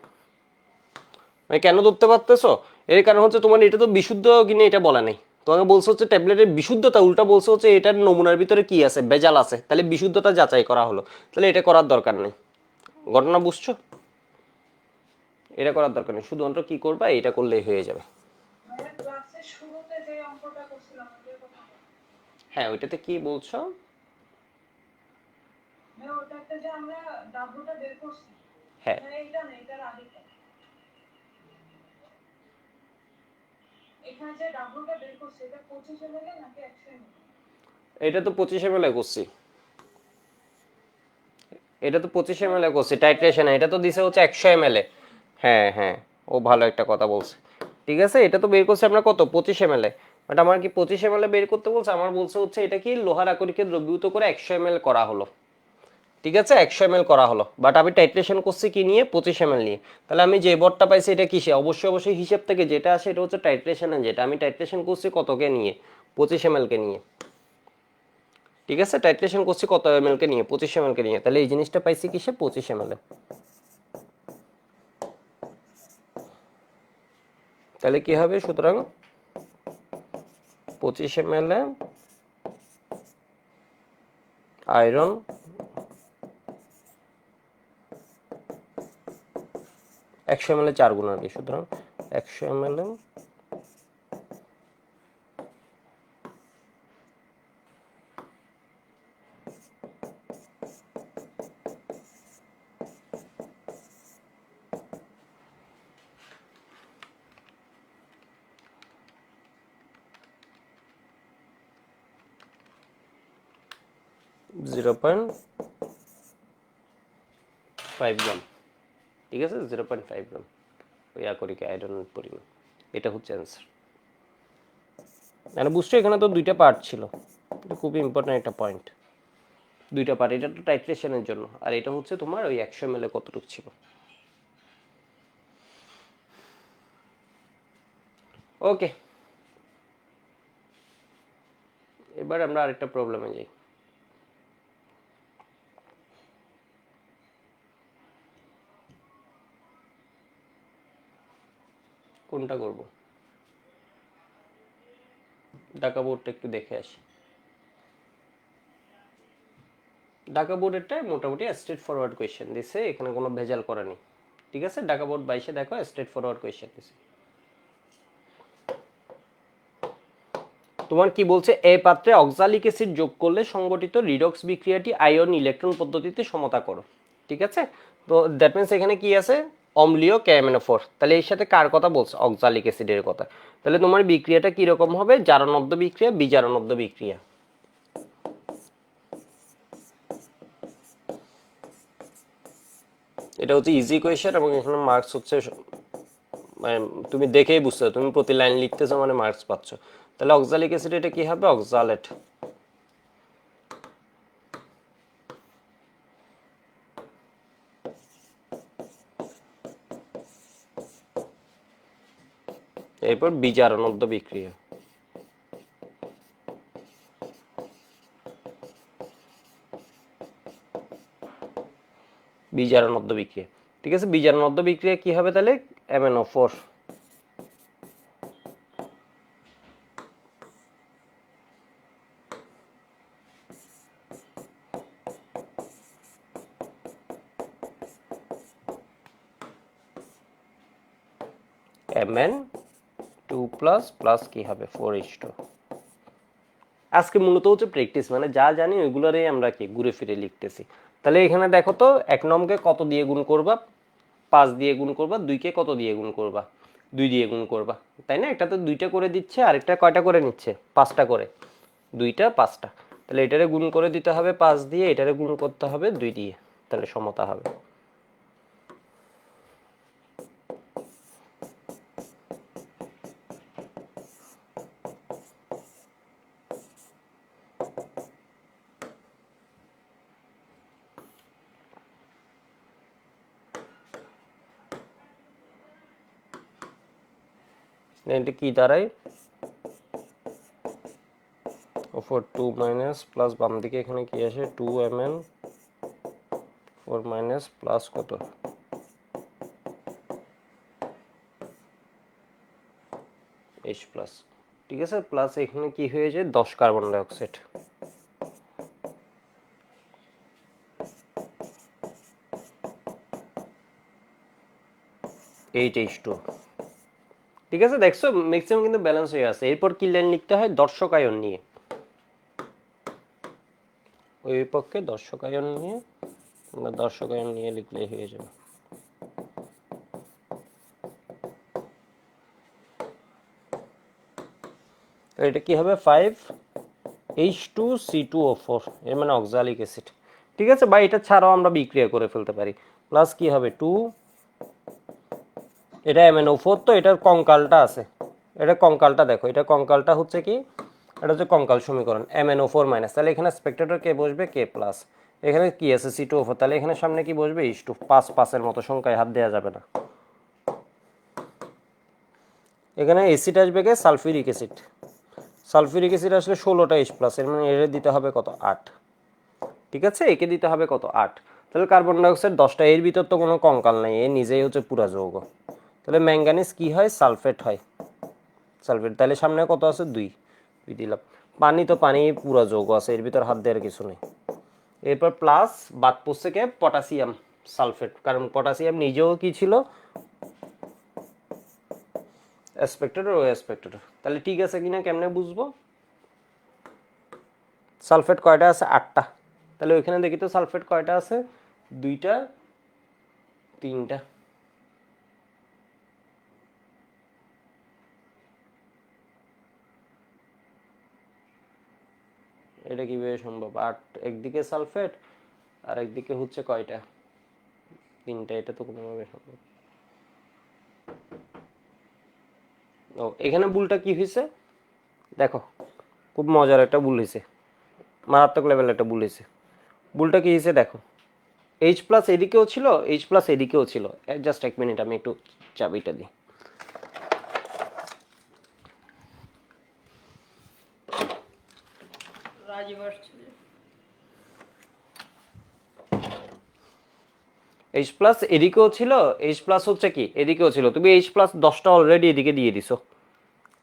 মানে কেন ধরতে পারতেছো, এর কারণ হচ্ছে তোমার এটা তো বিশুদ্ধ কিনা এটা বলা নেই, তোমাকে বলছে হচ্ছে ট্যাবলেটের বিশুদ্ধতা, উল্টা বলছে হচ্ছে এটার নমুনার ভিতরে কি আছে, ভেজাল আছে, তাহলে বিশুদ্ধতা যাচাই করা হলো, তাহলে এটা করার দরকার নেই। ঘটনা বুঝছো, এটা করার দরকার নেই, শুধুমাত্র কি করবা, এটা করলেই হয়ে যাবে। ভাইয়া ক্লাসের শুরুতে যে অঙ্কটা করছিলাম ওটার কথা বলো। হ্যাঁ, ওইটাতে কি বলছো? ভাইয়া ওটাতে যে আমরা ডাব্লুটা বের করছি, হ্যাঁ, মানে এইটা না, এটার আগেটা। এখানে যে ডাব্লুটা বের করছি এটা 25 এমএল নাকি 100 এমএল? এটা তো 25 ml করছি, এটা তো 25 ml করছি টাইট্রেশন, এটা তো দিছে হচ্ছে 100 ml। হ্যাঁ হ্যাঁ, ও ভালো একটা কথা বলছে। ঠিক আছে, এটা তো বের করছে আমরা কত, 25 ml। বাট আমার কি 25 ml বের করতে বলছে, আমার বলছে হচ্ছে এটা কি লোহার আকরিকে দ্রবীভূত করে 100 ml করা হলো। ঠিক আছে, 100 ml করা হলো, বাট আমি টাইট্রেশন করছি কি নিয়ে, 25 ml নিয়ে। তাহলে আমি যে বটটা পাইছি এটা কিসে, অবশ্যই অবশ্যই হিসেব থেকে যেটা আসে এটা হচ্ছে টাইট্রেশনে, যেটা আমি টাইট্রেশন করছি কতকে নিয়ে, 25 ml কে নিয়ে। ঠিক আছে, টাইট্রেশন করছি কত ml কে নিয়ে, 25 ml কে নিয়ে, তাহলে এই জিনিসটা পাইছি কিসে, 25 ml। তাহলে কি হবে, সুতরাং 25 ml আয়রন 100 ml 4 গুণ আর কি, সুতরাং 100 ml 0.5 গ্রাম। ঠিক আছে, 0.5 গ্রাম ওই আকরিকে আয়রনের পরিমাণ, এটা হচ্ছে অ্যান্সার। মানে বুঝছো, এখানে তো দুইটা পার্ট ছিল, এটা খুব ইম্পর্টেন্ট একটা পয়েন্ট। দুইটা পার্ট, এটা তো টাইট্রেশনের জন্য, আর এটা হচ্ছে তোমার ওই 100 ml কতটুকু ছিল। ওকে, এবার আমরা আরেকটা প্রবলেমে যাই। কোনটা করব? ঢাকা বোর্ডটা একটু দেখে আসি। ঢাকা বোর্ডেরটা মোটামুটি স্ট্রেট ফরওয়ার্ড কোয়েশ্চেন দিছে, এখানে কোনো ভেজাল করা নেই। ঠিক আছে, ঢাকা বোর্ড 22-এ দেখো স্ট্রেট ফরওয়ার্ড কোয়েশ্চেন দিছে। তোমার কি বলছে, এ পাত্রে অক্সালিক অ্যাসিড যোগ করলে সংগঠিত রিডক্স বিক্রিয়াটি আয়ন ইলেকট্রন পদ্ধতিতে সমতা করো। ঠিক আছে, তো দ্যাট মিন্স এখানে কি আছে, অম্লীয় KMnO4। তাহলে এর সাথে কার কথা বলছে, অক্সালিক অ্যাসিডের কথা। তাহলে তোমার বিক্রিয়াটা কি রকম হবে, জারণোদ্দ বিক্রিয়া, বিজারণোদ্দ বিক্রিয়া। এটা হচ্ছে ইজি কোয়েশ্চেন, এবং এখানে মার্কস হচ্ছে মানে তুমি দেখেই বুঝছো, তুমি প্রতি লাইন লিখতেছো মানে মার্কস পাচ্ছ। তাহলে অক্সালিক অ্যাসিড এটা কি হবে, অক্সালেট। এরপর বিজারণোদ্দ বিক্রিয়া। বিজারণোদ্দ বিক্রিয়া, ঠিক আছে, বিজারণোদ্দ বিক্রিয়া কি হবে তাহলে, MnO4। Mn2 প্লাস প্লাস কি হবে 4H2। আজকে মূলত হচ্ছে প্র্যাকটিস, মানে যা জানি ওইগুলোরই আমরা কি ঘুরে ফিরে লিখতেছি। তাহলে এখানে দেখো তো, 1 নম্বরকে কত দিয়ে গুণ করবা, 5 দিয়ে গুণ করবা, 2কে কত দিয়ে গুণ করবা, 2 দিয়ে গুণ করবা, তাই না? একটা তো 2টা করে দিচ্ছে, আরেকটা কয়টা করে নিচ্ছে, 5টা করে, 2টা 5টা। তাহলে এটারে গুণ করে দিতে হবে 5 দিয়ে, এটারে গুণ করতে হবে 2 দিয়ে, তাহলে সমতা হবে। এটা কি দাঁড়ায়, ওপর 2 মাইনাস প্লাস বাম দিকে এখানে কি আসে 2Mn4 মাইনাস প্লাস কত H প্লাস। ঠিক আছে, প্লাস এখানে কি হয়ে যায় 10 কার্বন ডাই অক্সাইড। H2। ঠিক আছে, দেখছো ম্যাক্সিমাম কিন্তু ব্যালেন্স হয়ে আছে। এরপর কি লাইন লিখতে হয়, দর্শক আয়ন নিয়ে, ওই পক্ষে দর্শক আয়ন নিয়ে, আমরা দর্শক আয়ন নিয়ে লিখলেই হয়ে যাবে। এটা কি হবে 5H2C2O4, এর মানে অক্সালিক অ্যাসিড। ঠিক আছে, বা এটা ছাড়াও আমরা বিক্রিয়া করে ফেলতে পারি। প্লাস কি হবে 2, এটা MnO4, তো এটার কঙ্কালটা আছে, এটা কঙ্কালটা দেখো, এটা কঙ্কালটা হচ্ছে কি, এটা হচ্ছে কঙ্কাল সমীকরণ MnO4 মাইনাস, তাহলে এখানে স্পেক্ট্রেটর কে বসবে K প্লাস, এখানে কি আছে C2O4, তাহলে এখানে সামনে কি বসবে H2, 5 5-এর মতো সংখ্যায় হাত দেওয়া যাবে না। এখানে অ্যাসিড আসবে কে, সালফিউরিক অ্যাসিড। সালফিউরিক অ্যাসিড আসলে 16টা H প্লাস, এর মানে এর দিতে হবে কত 8। ঠিক আছে, একে দিতে হবে কত 8। তাহলে কার্বন ডাই অক্সাইড 10টা, এর ভিতর তো কোনো কঙ্কাল নাই, এ নিজেই হচ্ছে পুরা যৌগ। তাহলে ম্যাঙ্গানিজ কি হয়, সালফেট হয়, সালফেট। তাহলে সামনে কত আছে 2 দিলাম। পানি তো পানি পুরা যৌগ আছে, এর ভিতর হাত দেওয়ার কিছু নেই। এরপর প্লাস বাদ পড়ছে কে, পটাশিয়াম সালফেট, কারণ পটাশিয়াম নিজেও কি ছিল, স্পেক্ট্রেটর ও স্পেক্ট্রেটর। তাহলে ঠিক আছে কিনা কেমনে বুঝবো, সালফেট কয়টা আছে 8টা। তাহলে ওইখানে দেখি তো সালফেট কয়টা আছে, 2টা 3টা। এটা কিভাবে সম্ভব, 8 একদিকে সালফেট আর একদিকে হচ্ছে কয়টা, 3টা, এটা তো কোনোভাবে সম্ভব। ও, এখানে ভুলটা কি হয়েছে দেখো, খুব মজার একটা ভুল হয়েছে। মারাত্মক লেভেল একটা ভুল হয়েছে। ভুলটা কি হয়েছে দেখো, এইচ প্লাস এদিকেও ছিল, এইচ প্লাস এদিকেও ছিল। জাস্ট 1 মিনিট, আমি একটু চাবিটা দিই। এইচ প্লাস এদিকেও ছিল, এইচ প্লাস হচ্ছে কি এদিকেও ছিল, তুমি এইচ প্লাস 10টা অলরেডি এদিকে দিয়ে দিছো,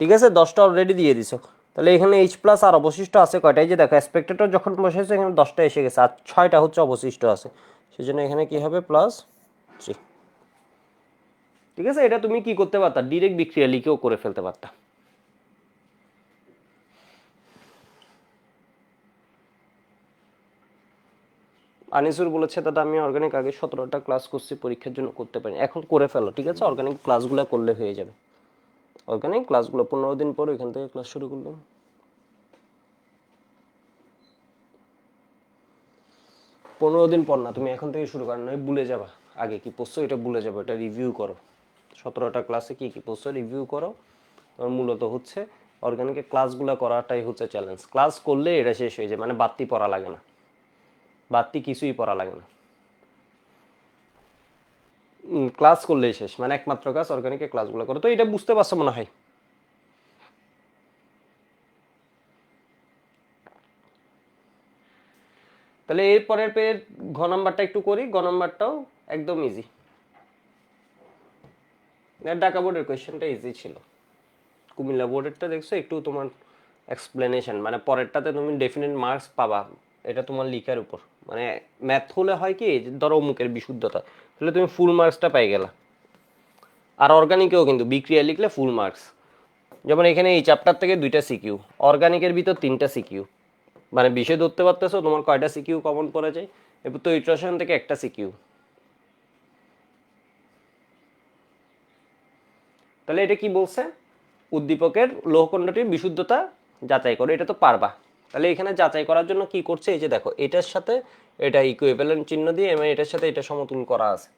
ঠিক আছে, 10টা অলরেডি দিয়ে দিছো। তাহলে এখানে এইচ প্লাস আর অবশিষ্ট আছে কয়টা, এই যে দেখো স্পেক্টেটর যখন বসেছে এখানে 10টা এসে গেছে, আর 6টা হচ্ছে অবশিষ্ট আছে, সেজন্য এখানে কি হবে +3। ঠিক আছে, এটা তুমি কি করতে পারতা, ডিরেক্ট বিক্রিয়া লিখেও করে ফেলতে পারতা। আনিসুর বলেছে দাদা আমি অর্গানিক আগে 17টা ক্লাস করছি, পরীক্ষার জন্য করতে পারি, এখন করে ফেলো, ঠিক আছে, অর্গানিক ক্লাসগুলো করলে হয়ে যাবে। অর্গানিক ক্লাসগুলো 15 দিন পর ওইখান থেকে ক্লাস শুরু করলাম। 15 দিন পর না, তুমি এখন থেকে শুরু করো, নয় ভুলে যাবা, আগে কি পড়ছো এটা ভুলে যাবো, এটা রিভিউ করো। 17টা ক্লাসে কি কি পড়ছো রিভিউ করো। তোমার মূলত হচ্ছে অর্গানিকের ক্লাসগুলো করাটাই হচ্ছে চ্যালেঞ্জ, ক্লাস করলে এটা শেষ হয়ে যায়, মানে বাড়তি পড়া লাগে না, বাড়তি কিছুই পড়া লাগে না, ক্লাস করলেই শেষ, মানে একমাত্র কাজ অর্গানিকের ক্লাসগুলো করো। তো এটা বুঝতে পারছো মনে হয়। তাহলে এরপরের পেজ ঘ নাম্বারটা একটু করি, গ নাম্বারটাও একদম ইজি। ঢাকা বোর্ডের কোয়েশ্চেনটা ইজি ছিল, কুমিল্লা বোর্ডেরটা দেখছো একটু তোমার এক্সপ্লেনেশন, মানে পরেরটাতে তুমি ডেফিনেট মার্কস পাবা, এটা তোমার লিখার উপর, মানে ম্যাথ হলে হয় কি যে ধরো অমুকের বিশুদ্ধতা, তাহলে তুমি ফুল মার্কসটা পাই গেলা। আর অর্গানিকেও কিন্তু বিক্রিয়া লিখলে ফুল মার্কস, যেমন এখানে এই চ্যাপ্টার থেকে 2টা সিকিউ, অর্গানিকের ভিতর 3টা সিকিউ, মানে বিষয় ধরতে পারতেছো তোমার কয়টা সিকিউ কমন পড়ে যায়, এরপর তো ইটারেশন থেকে একটা সিকিউ। তাহলে এটা কি বলছে, উদ্দীপকের লৌহখণ্ডটির বিশুদ্ধতা যাচাই করো, এটা তো পারবা। তাহলে এখানে যাচাই করার জন্য কি করছে, এই যে দেখো এটার সাথে এটা ইকুইভ্যালেন্ট চিহ্ন দিয়ে এবং এটার সাথে এটা সমতুল করা আছে,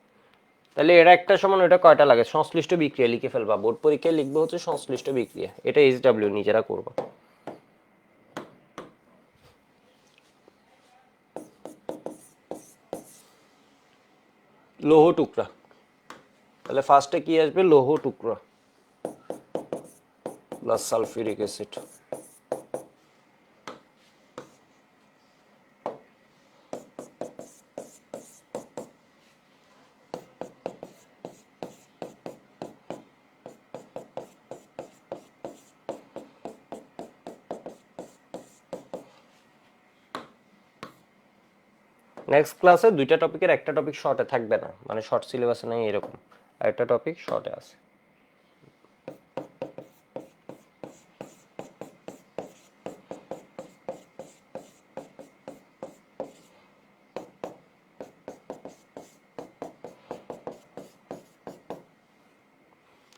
তাহলে এরা একটা সমান, ওটা কয়টা লাগে, সংশ্লিষ্ট বিক্রিয়া লিখে ফেলবা, বোর্ড পরীক্ষায় লিখবে হচ্ছে সংশ্লিষ্ট বিক্রিয়া, এটা HW নিজেরা করবা। লৌহ টুকরা, তাহলে ফার্স্টে কি আসবে, লৌহ টুকরা প্লাস সালফিউরিক অ্যাসিড। নেক্সট ক্লাসে 2টা টপিকের একটা টপিক শর্টে থাকবে না, মানে শর্ট সিলেবাসে নাই এরকম, আর একটা টপিক শর্টে আছে।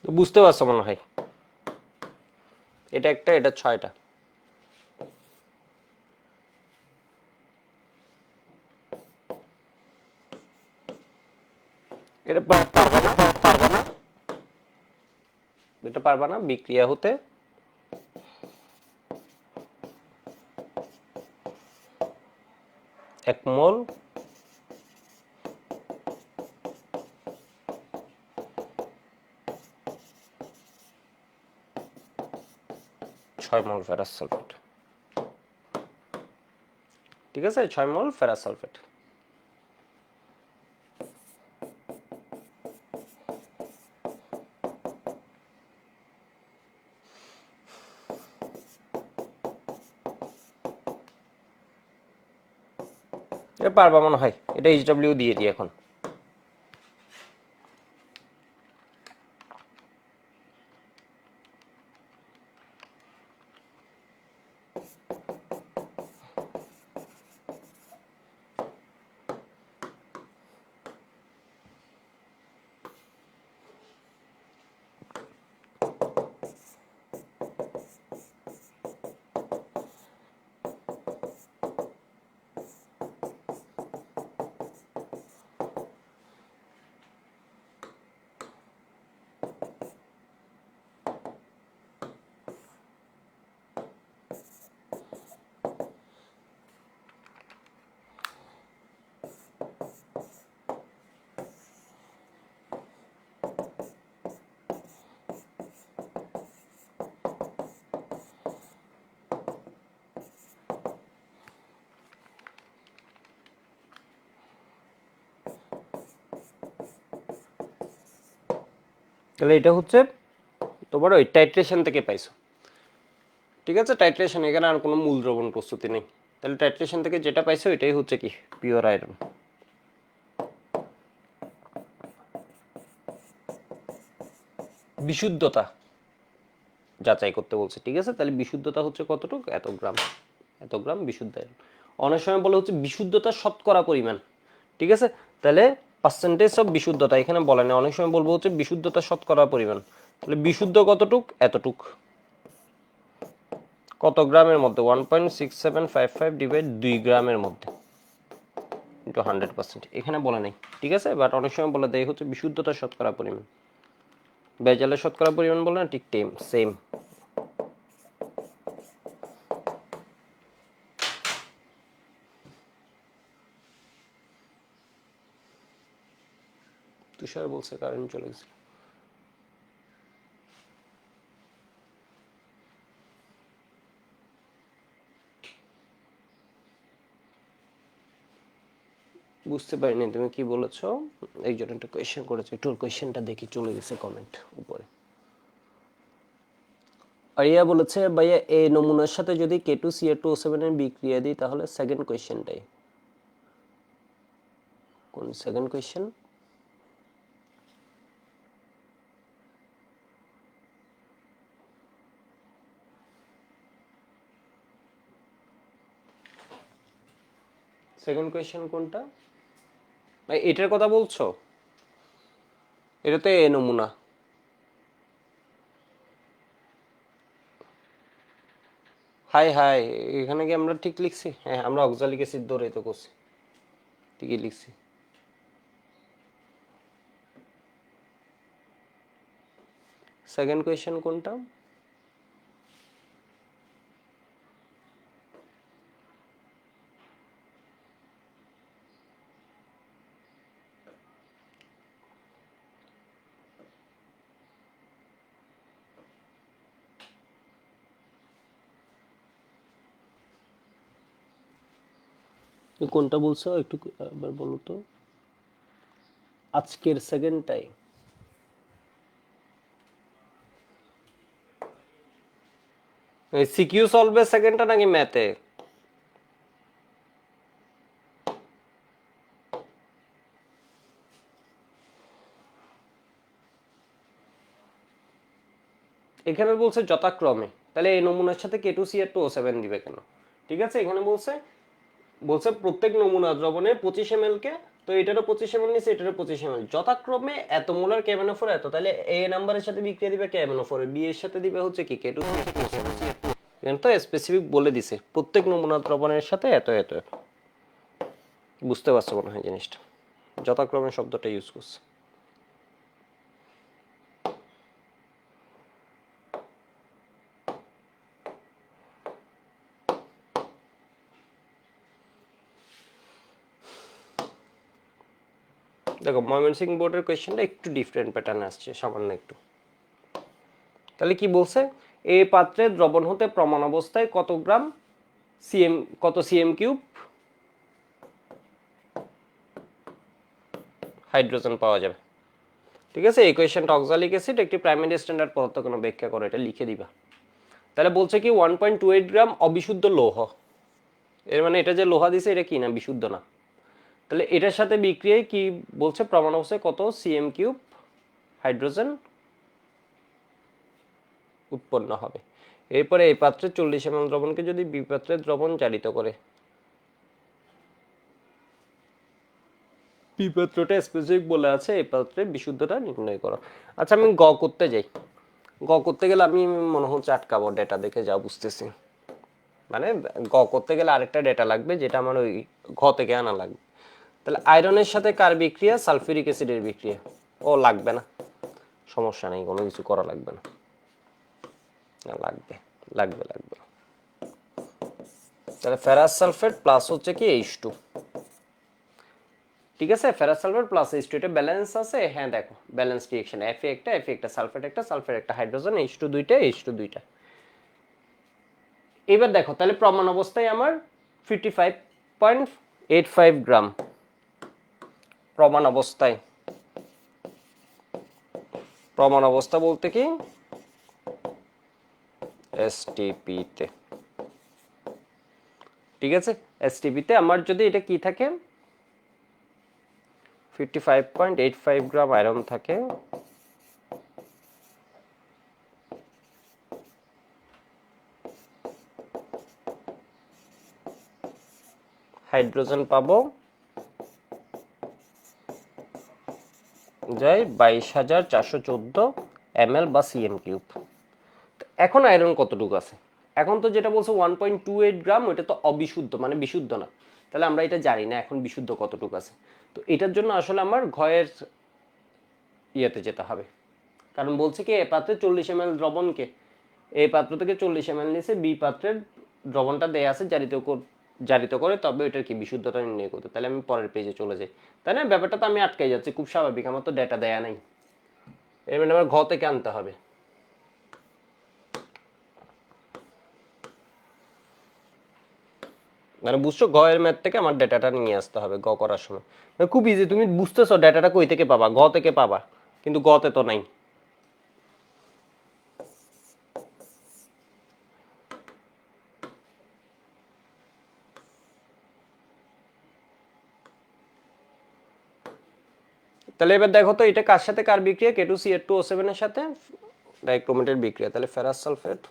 তো বুঝতে পারছো মনে হয়, এটা একটা, এটা 6টা। এটা পারবা না, পারবা না, এটা পারবা না, বিক্রিয়া হতে 1 মোল 6 মোল ফেরাস সালফেট, ঠিক আছে, 6 মোল ফেরাস সালফেট। এটা পারবা মনে হয়, এটা HW দিয়ে দিই এখন। তাহলে এটা হচ্ছে তোমার ওই টাইট্রেশন থেকে পাইছো, ঠিক আছে। টাইট্রেশন, এখানে আর কোনো মূল দ্রবণ প্রস্তুতি নেই। তাহলে টাইট্রেশন থেকে যেটা পাইছো এটাই হচ্ছে কি পিওর আয়রন। বিশুদ্ধতা যাচাই করতে বলছে, ঠিক আছে। তাহলে বিশুদ্ধতা হচ্ছে কতটুকু, এত গ্রাম বিশুদ্ধ আয়রন। অনেক সময় বলে হচ্ছে বিশুদ্ধতা শতকরা পরিমাণ, ঠিক আছে। তাহলে পার্সেন্টেজ অফ বিশুদ্ধতা এখানে বলে না, অনেক সময় বলবো হচ্ছে বিশুদ্ধতা শতকরা পরিমাণ। তাহলে বিশুদ্ধ কতটুক, এতটুক। কত গ্রামের মধ্যে, 1.6755 ডিভাইড 2 গ্রামের মধ্যে ইন্টু 100%, এখানে বলে নেই, ঠিক আছে। বাট অনেক সময় বলে দেয় হচ্ছে বিশুদ্ধতা শতকরা পরিমাণ। ভেজালের শতকরা পরিমাণ বলে না, ঠিক সেম। তুষার বলছে কারেন্ট চলে গেছে। বুঝতে পারিনি তুমি কি বলেছো। একজন একটা কোয়েশ্চেন করেছে, একটু কোয়েশ্চেনটা দেখি, চলে গেছে কমেন্ট উপরে। আরিয়া বলেছে ভাইয়া এই নমুনার সাথে যদি K2CH2O7 এর বিক্রিয়া দিই তাহলে সেকেন্ড কোয়েশ্চেনটাই কোন সেকেন্ড কোয়েশ্চেন? সেকেন্ড কোয়েশ্চেন কোনটা ভাই, এটার কথা বলছো? এটাতে এ নমুনা। হাই হাই, এখানে কি আমরা ঠিক লিখছি? হ্যাঁ, আমরা অক্সালিক অ্যাসিড ধরে তো করছি, ঠিকই লিখছি। সেকেন্ড কোয়েশ্চেন কোনটা? কোনটা বলছো একটু আবার বলো তো। আজকের সেকেন্ডটাই? সিকিউ সলভের সেকেন্ডটা নাকি ম্যাথে? এখানে বলছে যথাক্রমে, তাহলে এই নমুনার সাথে K2CH2O7 দিবে কেন? ঠিক আছে, এখানে বলছে বলছে প্রত্যেক নমুনা দ্রবণে 25 ml কে, তো এটারও 25 ml নিছে, এটারও 25 ml, যথাক্রমে এত মোলার KMnO4 এত। তাহলে এ নাম্বারের সাথে বিক্রিয়া দিবে KMnO4, বি এর সাথে দিবে হচ্ছে কি K2CH2O7। এখানে তো স্পেসিফিক বলে দিছে প্রত্যেক নমুনা দ্রবণের সাথে এত এত এত। বুঝতে পারছো মনে হয় জিনিসটা, যথাক্রমে শব্দটা ইউজ করছে। দেখো ময়মনসিংহ বোর্ডের কোয়েশ্চেনটা একটু ডিফারেন্ট প্যাটার্নে আসছে, সামান্য একটু। তাহলে কি বলছে, এই পাত্রে দ্রবণ হতে প্রমাণ অবস্থায় কত গ্রাম কত সিএম কিউব হাইড্রোজেন পাওয়া যাবে, ঠিক আছে। এই কোয়েশ্চেনটা অক্সালিক অ্যাসিড একটি প্রাইমারি স্ট্যান্ডার্ড পদার্থ কোনো ব্যাখ্যা করে, এটা লিখে দিবা। তাহলে বলছে কি 1.28 গ্রাম অবিশুদ্ধ লৌহ, এর মানে এটা যে লোহা দিছে এটা কি না, বিশুদ্ধ না। তাহলে এটার সাথে বিক্রিয়ায় কি বলছে, প্রমাণ অবস্থায় কত সিএম কিউব হাইড্রোজেন উৎপন্ন হবে। এরপরে এই পাত্রে 40 ml দ্রবণকে যদি বি পাত্রে দ্রবণ জারিত করে, বি পাত্রটা স্পেসিফিক বলে আছে এই পাত্রে বিশুদ্ধতা নির্ণয় করো। আচ্ছা আমি গ করতে যাই, গ করতে গেলে আমি মনে হচ্ছে আটকাবো, ডেটা দেখে যা বুঝতেছি। মানে গ করতে গেলে আরেকটা ডেটা লাগবে, যেটা আমার ওই ঘ থেকে আনা লাগবে। তাহলে আয়রনের সাথে কার বিক্রিয়া, সালফিউরিক অ্যাসিডের বিক্রিয়া। ও লাগবে না, সমস্যা নেই, কোনো কিছু করা লাগবে না। লাগবে লাগবে লাগবে। তাহলে ফেরাস সালফেট প্লাস হচ্ছে কি H2, ঠিক আছে। ফেরাস সালফেট প্লাস H2, এটা ব্যালেন্স আছে। হ্যাঁ দেখো ব্যালেন্স রিঅ্যাকশন, Fe একটা সালফেট একটা সালফেট একটা হাইড্রোজেন, H2 দুইটা H2 দুইটা। এবার দেখো তাহলে প্রমাণ অবস্থায় আমার 55.85 গ্রাম প্রমাণ অবস্থায় প্রমাণ অবস্থা বলতে কি এসটিপি তে, ঠিক আছে। এসটিপি তে আমার যদি এটা কি থাকে 55.85 গ্রাম আয়রন থাকে, হাইড্রোজেন পাবো যাই 22,414 ml বা সিএম কিউব। এখন আয়রন কতটুকু আছে? এখন তো যেটা বলছে 1.28 গ্রাম, ওটা তো অবিশুদ্ধ মানে বিশুদ্ধ না, তাহলে আমরা এটা জানি না এখন বিশুদ্ধ কতটুকু আছে। তো এটার জন্য আসলে আমার ঘয়ের ইয়েতে যেতে হবে, কারণ বলছে কি এ পাত্রে 40 ml দ্রবণকে, এই পাত্র থেকে 40 ml নিচে বি পাত্রের দ্রবণটা দেয়া আছে জারিত করে, তবে এটার কি বিশুদ্ধতা নির্ণয় করতে। তাহলে আমি পরের পেজে চলে যাই, তাই না? ব্যাপারটা তো আমি আটকে যাচ্ছি, খুব স্বাভাবিক, আমার তো ডেটা দেয়া নাই, এর মানে আমার ঘ থেকে আনতে হবে। মানে বুঝছো, গ এর ম্যাথ থেকে আমার ডেটাটা নিয়ে আসতে হবে গ করার সময়। খুব ইজি, তুমি বুঝতেছো ডেটাটা কই থেকে পাবা, গ থেকে পাবা, কিন্তু গ তে তো নাই। তাহলে এবার দেখো তো এটা কার সাথে কার বিক্রিয়া, K2CH2O7 এর সাথে ডাইক্রোমেটের বিক্রিয়া, তাহলে ফেরাস সালফেট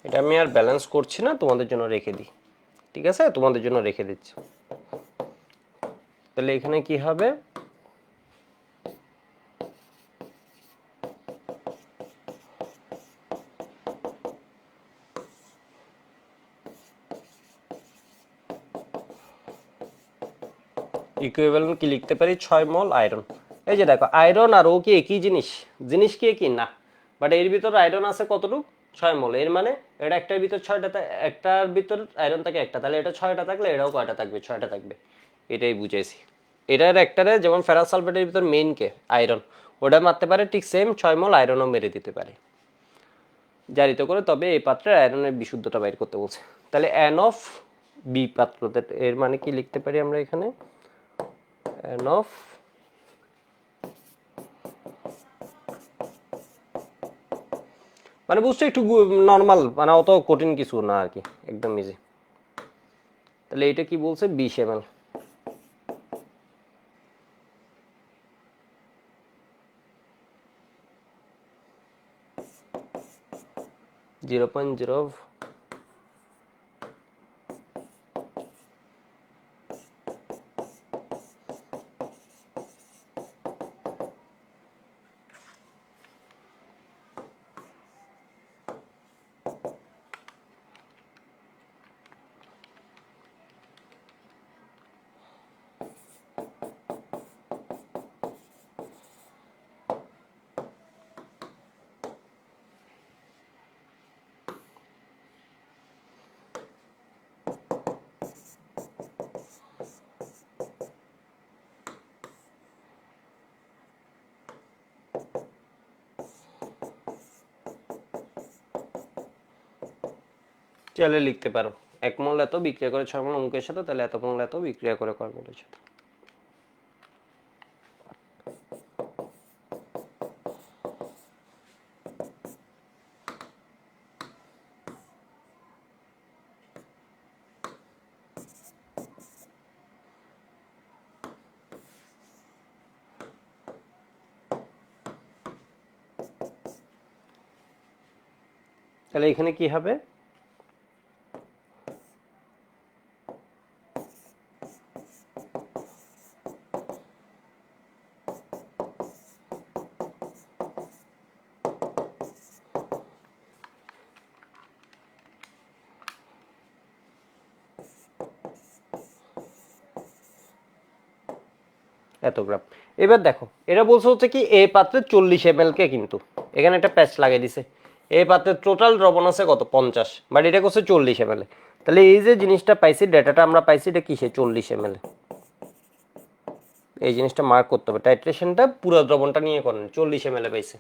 এটা আমি আর ব্যালেন্স করছি না, তোমাদের জন্য রেখে দিই, ঠিক আছে, তোমাদের জন্য রেখে দিচ্ছি। তাহলে এখানে কি হবে, ইকুইভ্যালেন্ট কি লিখতে পারি 6 মল আয়রন। এই যে দেখো আয়রন আর ও কি একই জিনিস, জিনিস কি একই না, বাট এর ভিতর আয়রন আছে কতটুকু 6 মল, এর মানে এটা একটার ভিতর 6টা, একটার ভিতর আয়রন থাকে একটা, তাহলে এটা 6টা থাকলে এটাও কয়টা থাকবে 6টা থাকবে, এটাই বুঝাইছি। এটার একটারে যেমন ফেরাস সালফেটের ভিতর মেইন কে আয়রন, ওটা মারতে পারে ঠিক সেম 6 মল আয়রনও মেরে দিতে পারে জারিত করে, তবে এই পাত্রের আয়রনের বিশুদ্ধতা বাইর করতে বলছে। তাহলে এন অফ বি পাত্র, এর মানে কি লিখতে পারি আমরা এখানে এন অফ মানে বুঝছো একটু নর্মাল, মানে অত কঠিন কিছু না আর কি, একদম ইজি। তাহলে এটা কি বলছে 20 ml, জিরো পয়েন্ট জিরো চাইলে লিখতে পারো 1 মল এত বিক্রিয়া করে 6 মল অঙ্কের সাথে, তাহলে এত মল এত বিক্রিয়া করে কয় মলের সাথে। তাহলে এখানে কি হবে, এত গ্রাম। এবার দেখো এটা বলছে হচ্ছে কি এই পাত্রে 40 ml কে, কিন্তু এখানে একটা প্যাচ লাগিয়ে দিছে, এই পাত্রে টোটাল দ্রবণ আছে কত 50, বাট এটা করছে 40 ml, তাহলে এই যে জিনিসটা পাইছি, ডেটাটা আমরা পাইছি, এটা কিসে? 40 ml। এই জিনিসটা মার্ক করতে হবে, টাইট্রেশনটা পুরো দ্রবণটা নিয়ে করেন, 40 ml পাইছে।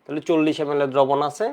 তাহলে 40 ml দ্রবণ আছে,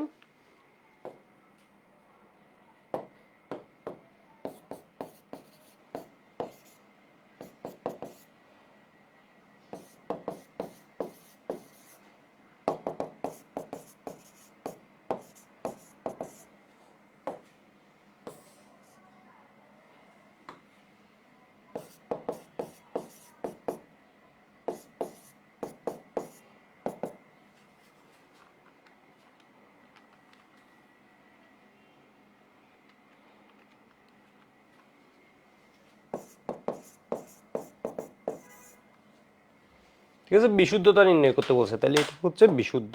ঠিক আছে? বিশুদ্ধতা নির্ণয় করতে বলছে, তাহলে এটা হচ্ছে বিশুদ্ধ।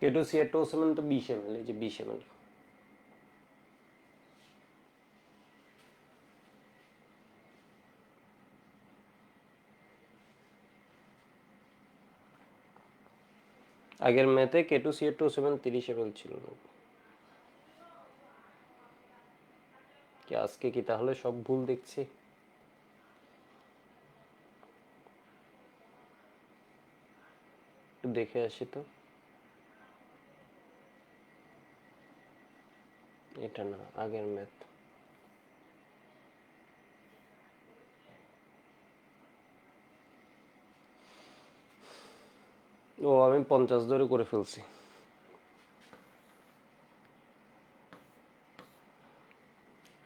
K2CH2O7 তো 20 ml, এই যে 20 ml। আগের ম্যাথে K2CH2O7 30 ml ছিল না কি? আজকে কি তাহলে সব ভুল দেখছি? একটু দেখে আসি তো। এটা না, আগের ম্যাথ। ও, আমি 50 ধরে করে ফেলছি।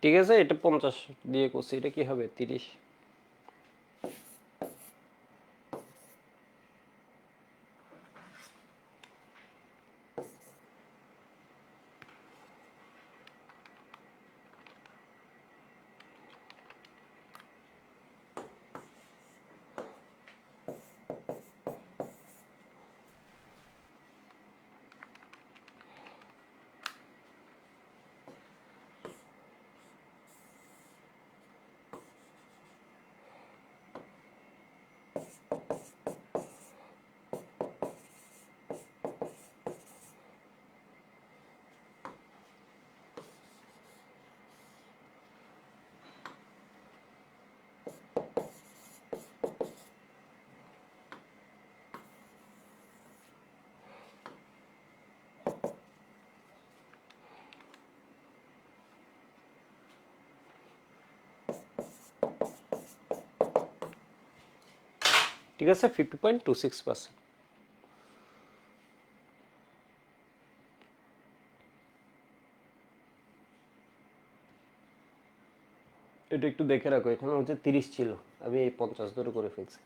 ঠিক আছে, এটা 50 দিয়ে করছি, এটা কি হবে? 30। ঠিক আছে, 50.26%। এটা একটু দেখে রাখো, এখানে হচ্ছে 30 ছিল, আমি এই 50 ধরে করে ফেলছি।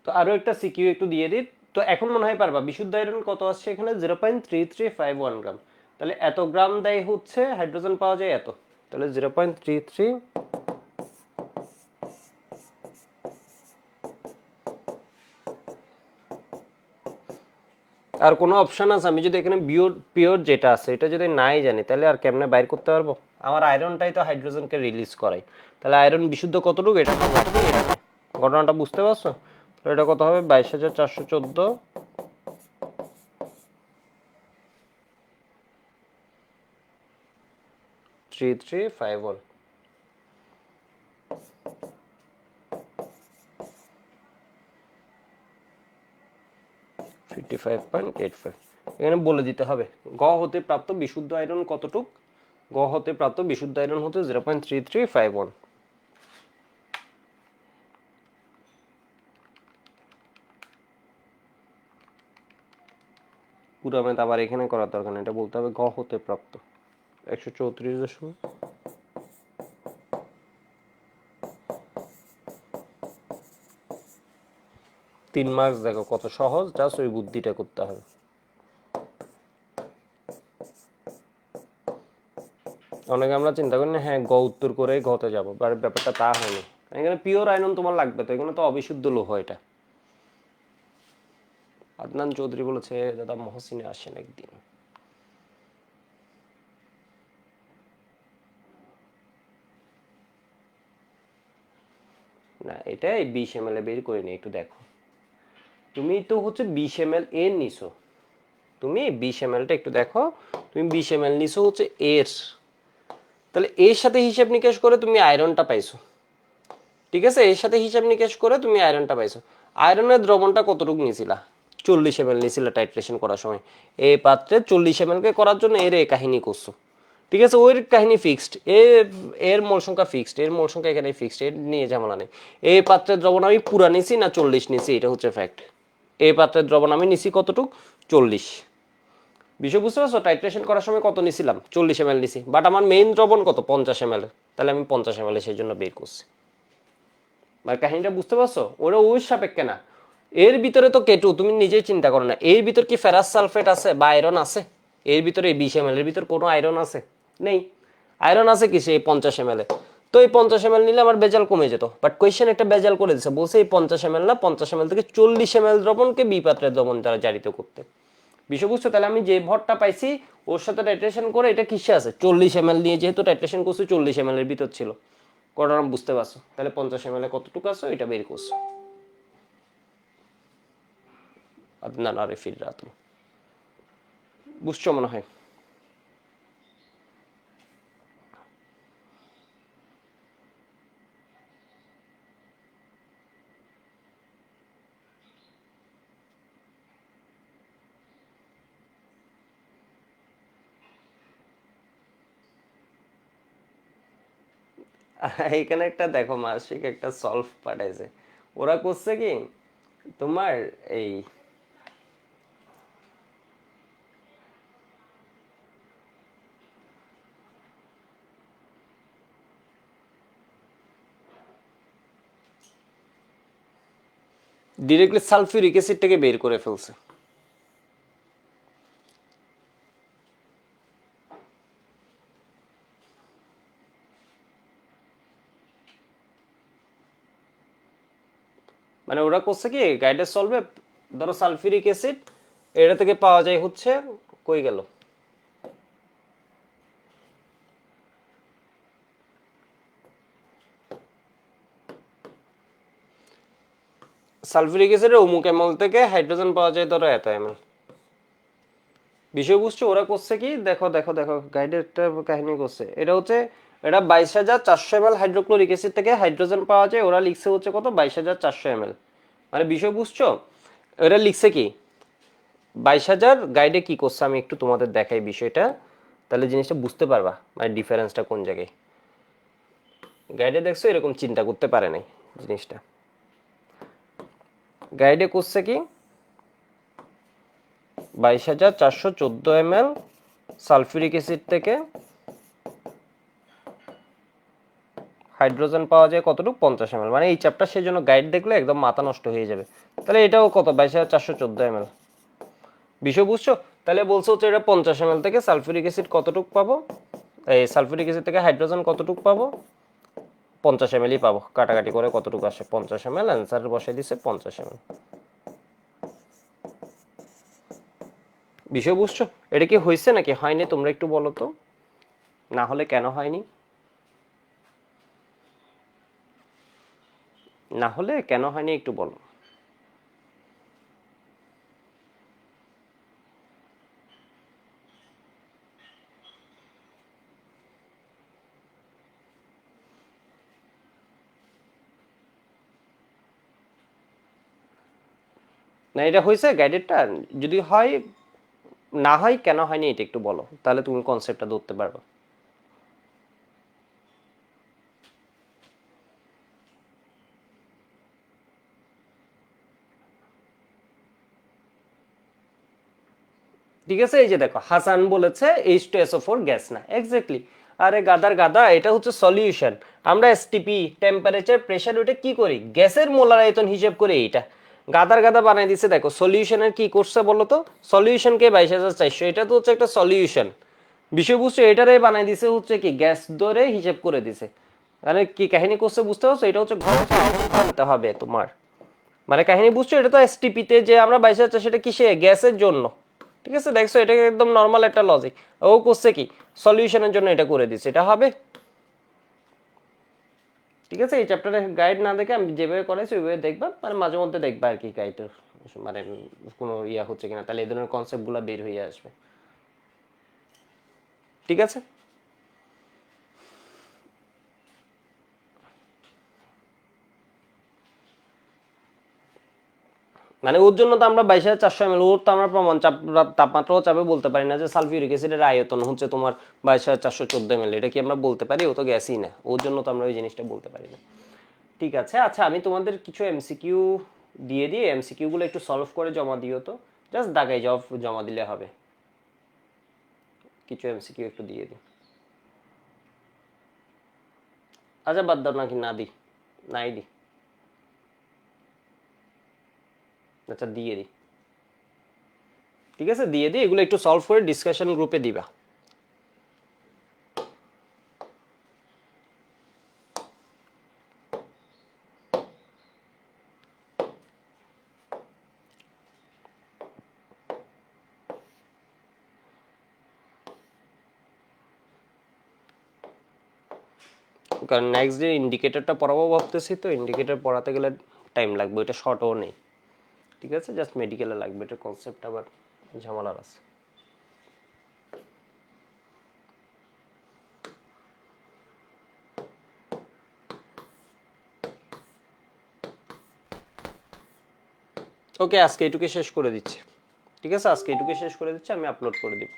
তো আরো একটা সিকিউ একটু দিয়ে দিই। তো এখন মনে হয় পারবা, বিশুদ্ধ আয়রন কত আসছে এখানে? 0.3351 গ্রাম। তাহলে এত গ্রাম দেয় হচ্ছে হাইড্রোজেন পাওয়া যায় এত, তাহলে 0.33। আর কোনো অপশন আছে? আমি যদি এখানে পিওর পিওর যেটা আছে এটা যদি নাই জানি, তাহলে আর কেমনে বাইর করতে পারবো? আমার আয়রনটাই তো হাইড্রোজেনকে রিলিজ করাই, তাহলে আয়রন বিশুদ্ধ কতটুকু, এটা কতটুকু, এটা ঘটনাটা বুঝতে পারছো? তো এটা কত হবে? 22,414 3351। 55.85। এখানে বলে দিতে হবে গ হতে প্রাপ্ত বিশুদ্ধ আয়রন কতটুক। গ হতে প্রাপ্ত বিশুদ্ধ আয়রন হতে 0.3351। পুরো ম্যাথ আবার এখানে করার দরকার নেই, এটা বলতে হবে গ হতে প্রাপ্ত 134। 3 মার্কস দেখো কত সহজ, জাস্ট ওই বুদ্ধিটা করতে হবে। অনেকে আমরা চিন্তা করি না হ্যাঁ গ উত্তর করে ঘতে যাবো, ব্যাপারটা তা হয়নি। এখানে পিওর আয়রন তোমার লাগবে, তো এখানে তো অবিশুদ্ধ লৌহ এটা। আদনান চৌধুরী বলেছে দাদা মহসিনে আসেন একদিন। না এটা 20 ml বের করে নি, একটু দেখো। তুমি তো হচ্ছে 20 ml এর নিছো, তুমি 20 ml টা একটু দেখো, তুমি 20 ml নিছো হচ্ছে এর, তাহলে এর সাথে হিসাব নিকেশ করে তুমি আয়রনটা পাইছো, ঠিক আছে? এর সাথে হিসাব নিকেশ করে তুমি আয়রনটা পাইছো। আয়রনের দ্রবণটা কতটুকু নিয়েছিলা? 40 ml নিয়েছিলা টাইট্রেশন করার সময়। এই পাত্রে 40 ml কে করার জন্য এর এই কাহিনী করছো, ঠিক আছে? ওই কাহিনী ফিক্সড, এর মোল সংখ্যা ফিক্সড, এর মোল সংখ্যা এখানে ফিক্সড, এর নিয়ে ঝামেলা নেই। এই পাত্রের দ্রবণ আমি পুরা নিছি না 40 নিছি, এটা হচ্ছে ফ্যাক্ট। এই পাত্রের দ্রবণ আমি নিছি কতটুক? 40। বিষয় বুঝতে পারছো? টাইট্রেশন করার সময় কত নিছিলাম? 40 ml নিছি, বাট আমার মেইন দ্রবণ কত? 50 ml, তাহলে আমি 50 ml সেই জন্য বের করছি। মানে কাহিনীটা বুঝতে পারছো? ওরা ওই সাপেক্ষে না। এর ভিতরে তো কেটু, তুমি নিজেই চিন্তা করো না, এর ভিতর কি ফেরাস সালফেট আছে বা আয়রন আছে? এর ভিতরে এই 20 ml এর ভিতর কোনো আয়রন আছে? নেই। আয়রন আছে কি সেই 50 ml এ? তো এই 50 ml নিলে আমার বেজাল কমে যেত, বাট কোয়েশ্চেন একটা বেজাল করে দিছে, বলছে এই 50 ml না, 50 ml থেকে 40 ml দ্রবণকে বি পাত্রের দ্রবণ দ্বারা জারিত করতে। বিষয় বুঝছো? তাহলে আমি যে ভরটা পাইছি ওর সাথে টাইট্রেশন করে এটা কিসে আছে? 40 ml নিয়ে যেহেতু টাইট্রেশন করছি 40 ml এর ভিতর ছিল, কটা বুঝতে পারছো? তাহলে 50 ml কতটুকু আছে এটা বের করছো। আদনান আরিফির রাতুল, বুঝছো মনে হয়? এখানে একটা দেখো মাসিক একটা সলভ পাঠাইছে, ওরা করছে কি তোমার এই ডিরেক্টলি সালফিউরিক অ্যাসিডটাকে বের করে ফেলছে। মানে ওরা করছে কি গাইডের সলভে ধরো সালফিউরিক অ্যাসিড, এটা থেকে পাওয়া যায় হচ্ছে, কই গেল, সালফিউরিক অ্যাসিডের অমুক এমএল থেকে হাইড্রোজেন পাওয়া যায় ধরো এত এমএল। বিষয় বুঝছো? ওরা করছে কি দেখো দেখো দেখো গাইডের একটা কাহিনী করছে, এটা হচ্ছে এটা 22,400 ml হাইড্রোক্লোরিক অ্যাসিড থেকে হাইড্রোজেন পাওয়া যায়, ওরা লিখছে হচ্ছে কত? 22,400 ml। মানে বিষয় বুঝছো? ওরা লিখছে কি 22,000, গাইডে কি করছে আমি একটু তোমাদের দেখাই বিষয়টা, তাহলে জিনিসটা বুঝতে পারবা মানে ডিফারেন্সটা কোন জায়গায়। গাইডে দেখছো এরকম চিন্তা করতে পারে নাই জিনিসটা। গাইডে করছে কি 22,414 ml সালফিউরিক অ্যাসিড থেকে হাইড্রোজেন পাওয়া যায় কতটুকু? 50 ml। মানে এই চ্যাপ্টার সেই জন্য গাইড দেখলে একদম মাথা নষ্ট হয়ে যাবে। তাহলে এটাও কত? 22,414 ml। বিষয় বুঝছো? তাহলে বলছো হচ্ছে এটা 50 ml থেকে সালফিউরিক অ্যাসিড কতটুকু পাবো, এই সালফিউরিক অ্যাসিড থেকে হাইড্রোজেন কতটুকু পাবো? 50 ml পাবো। কাটাকাটি করে কতটুকু আসে? 50 ml। অ্যান্সার বসাই দিছে 50 ml। বিষয় বুঝছো? এটা কি হয়েছে নাকি হয়নি তোমরা একটু বলো তো, না হলে কেন হয়নি, না হলে কেন হয়নি একটু বলো। না এটা হয়েছে গাইডেডটা, যদি হয়, না হয় কেন হয়নি এটা একটু বলো, তাহলে তুমি কনসেপ্টটা ধরতে পারবে। ঠিক আছে? এই যে দেখো হাসান বলেছে H2SO4 গ্যাস না, এক্স্যাক্টলি। আরে গাদার গাদা, এটা হচ্ছে সলিউশন। আমরা এসটিপি টেম্পারেচার প্রেসার ওটা কি করি? গ্যাসের মোলার আয়তন হিসেব করে এইটা, গাদার গাদা বানাই দিছে। দেখো সলিউশনের কি করছে বলো তো, সলিউশনকে 22,400, এটা তো হচ্ছে একটা সলিউশন, বিষয়বস্তু এটারে বানাই দিছে হচ্ছে কি গ্যাস ধরে হিসাব করে দিছে। মানে কি কাহিনী করছে বুঝতে পারছো, এটা হচ্ছে ঘন আনতে হবে তোমার, মানে কাহিনী বুঝছো, এটা তো এসটিপি তে যে আমরা 22,400 সেটা কিসে, গ্যাসের জন্য। ঠিক আছে, দেখছো এটা একদম নর্মাল একটা লজিক। ও করছে কি সলিউশনের জন্য এটা করে দিছে, এটা হবে। ঠিক আছে, এই চ্যাপ্টারের গাইড না দেখে আমি যেভাবে করাইছি ওইভাবে দেখবা, মানে মাঝে মধ্যে দেখবা আর কি গাইডের মানে কোনো ইয়া হচ্ছে কিনা, তাহলে এই ধরনের কনসেপ্টগুলো বের হয়ে আসবে। ঠিক আছে, মানে ওর জন্য তো আমরা 22,400 ml, ওর তো আমরা প্রমাণ চাপ তাপমাত্রাও চাপে বলতে পারি না যে সালফিউরিক অ্যাসিডের আয়তন হচ্ছে তোমার 22,414 ml, এটা কি আমরা বলতে পারি? ও তো গ্যাসই না, ওর জন্য তো আমরা ওই জিনিসটা বলতে পারি না। ঠিক আছে, আচ্ছা আমি তোমাদের কিছু এমসিকিউ দিয়ে দিই, এমসিকিউ গুলো একটু সলভ করে জমা দিও তো, জাস্ট দাগাই জবাব জমা দিলে হবে। কিছু এমসিকিউ একটু দিয়ে দিই। আচ্ছা বাদ দাও, নাকি না দিই, নাই দিই, আচ্ছা দিয়ে দিই। ঠিক আছে দিয়ে দিই, এগুলো একটু সলভ করে ডিসকাশন গ্রুপে দিবা। কারণ নেক্সট ডে ইন্ডিকেটরটা পড়াবো ভাবতেছি, তো ইন্ডিকেটর পড়াতে গেলে টাইম লাগবে, এটা শর্টও নেই। ঠিক আছে, জাস্ট মেডিকেলে লাগবে, এটা কনসেপ্ট আবার ঝামেলার আছে। ওকে, আজকে এটুকু শেষ করে দিচ্ছি। ঠিক আছে, আজকে এটুকু শেষ করে দিচ্ছি, আমি আপলোড করে দিব।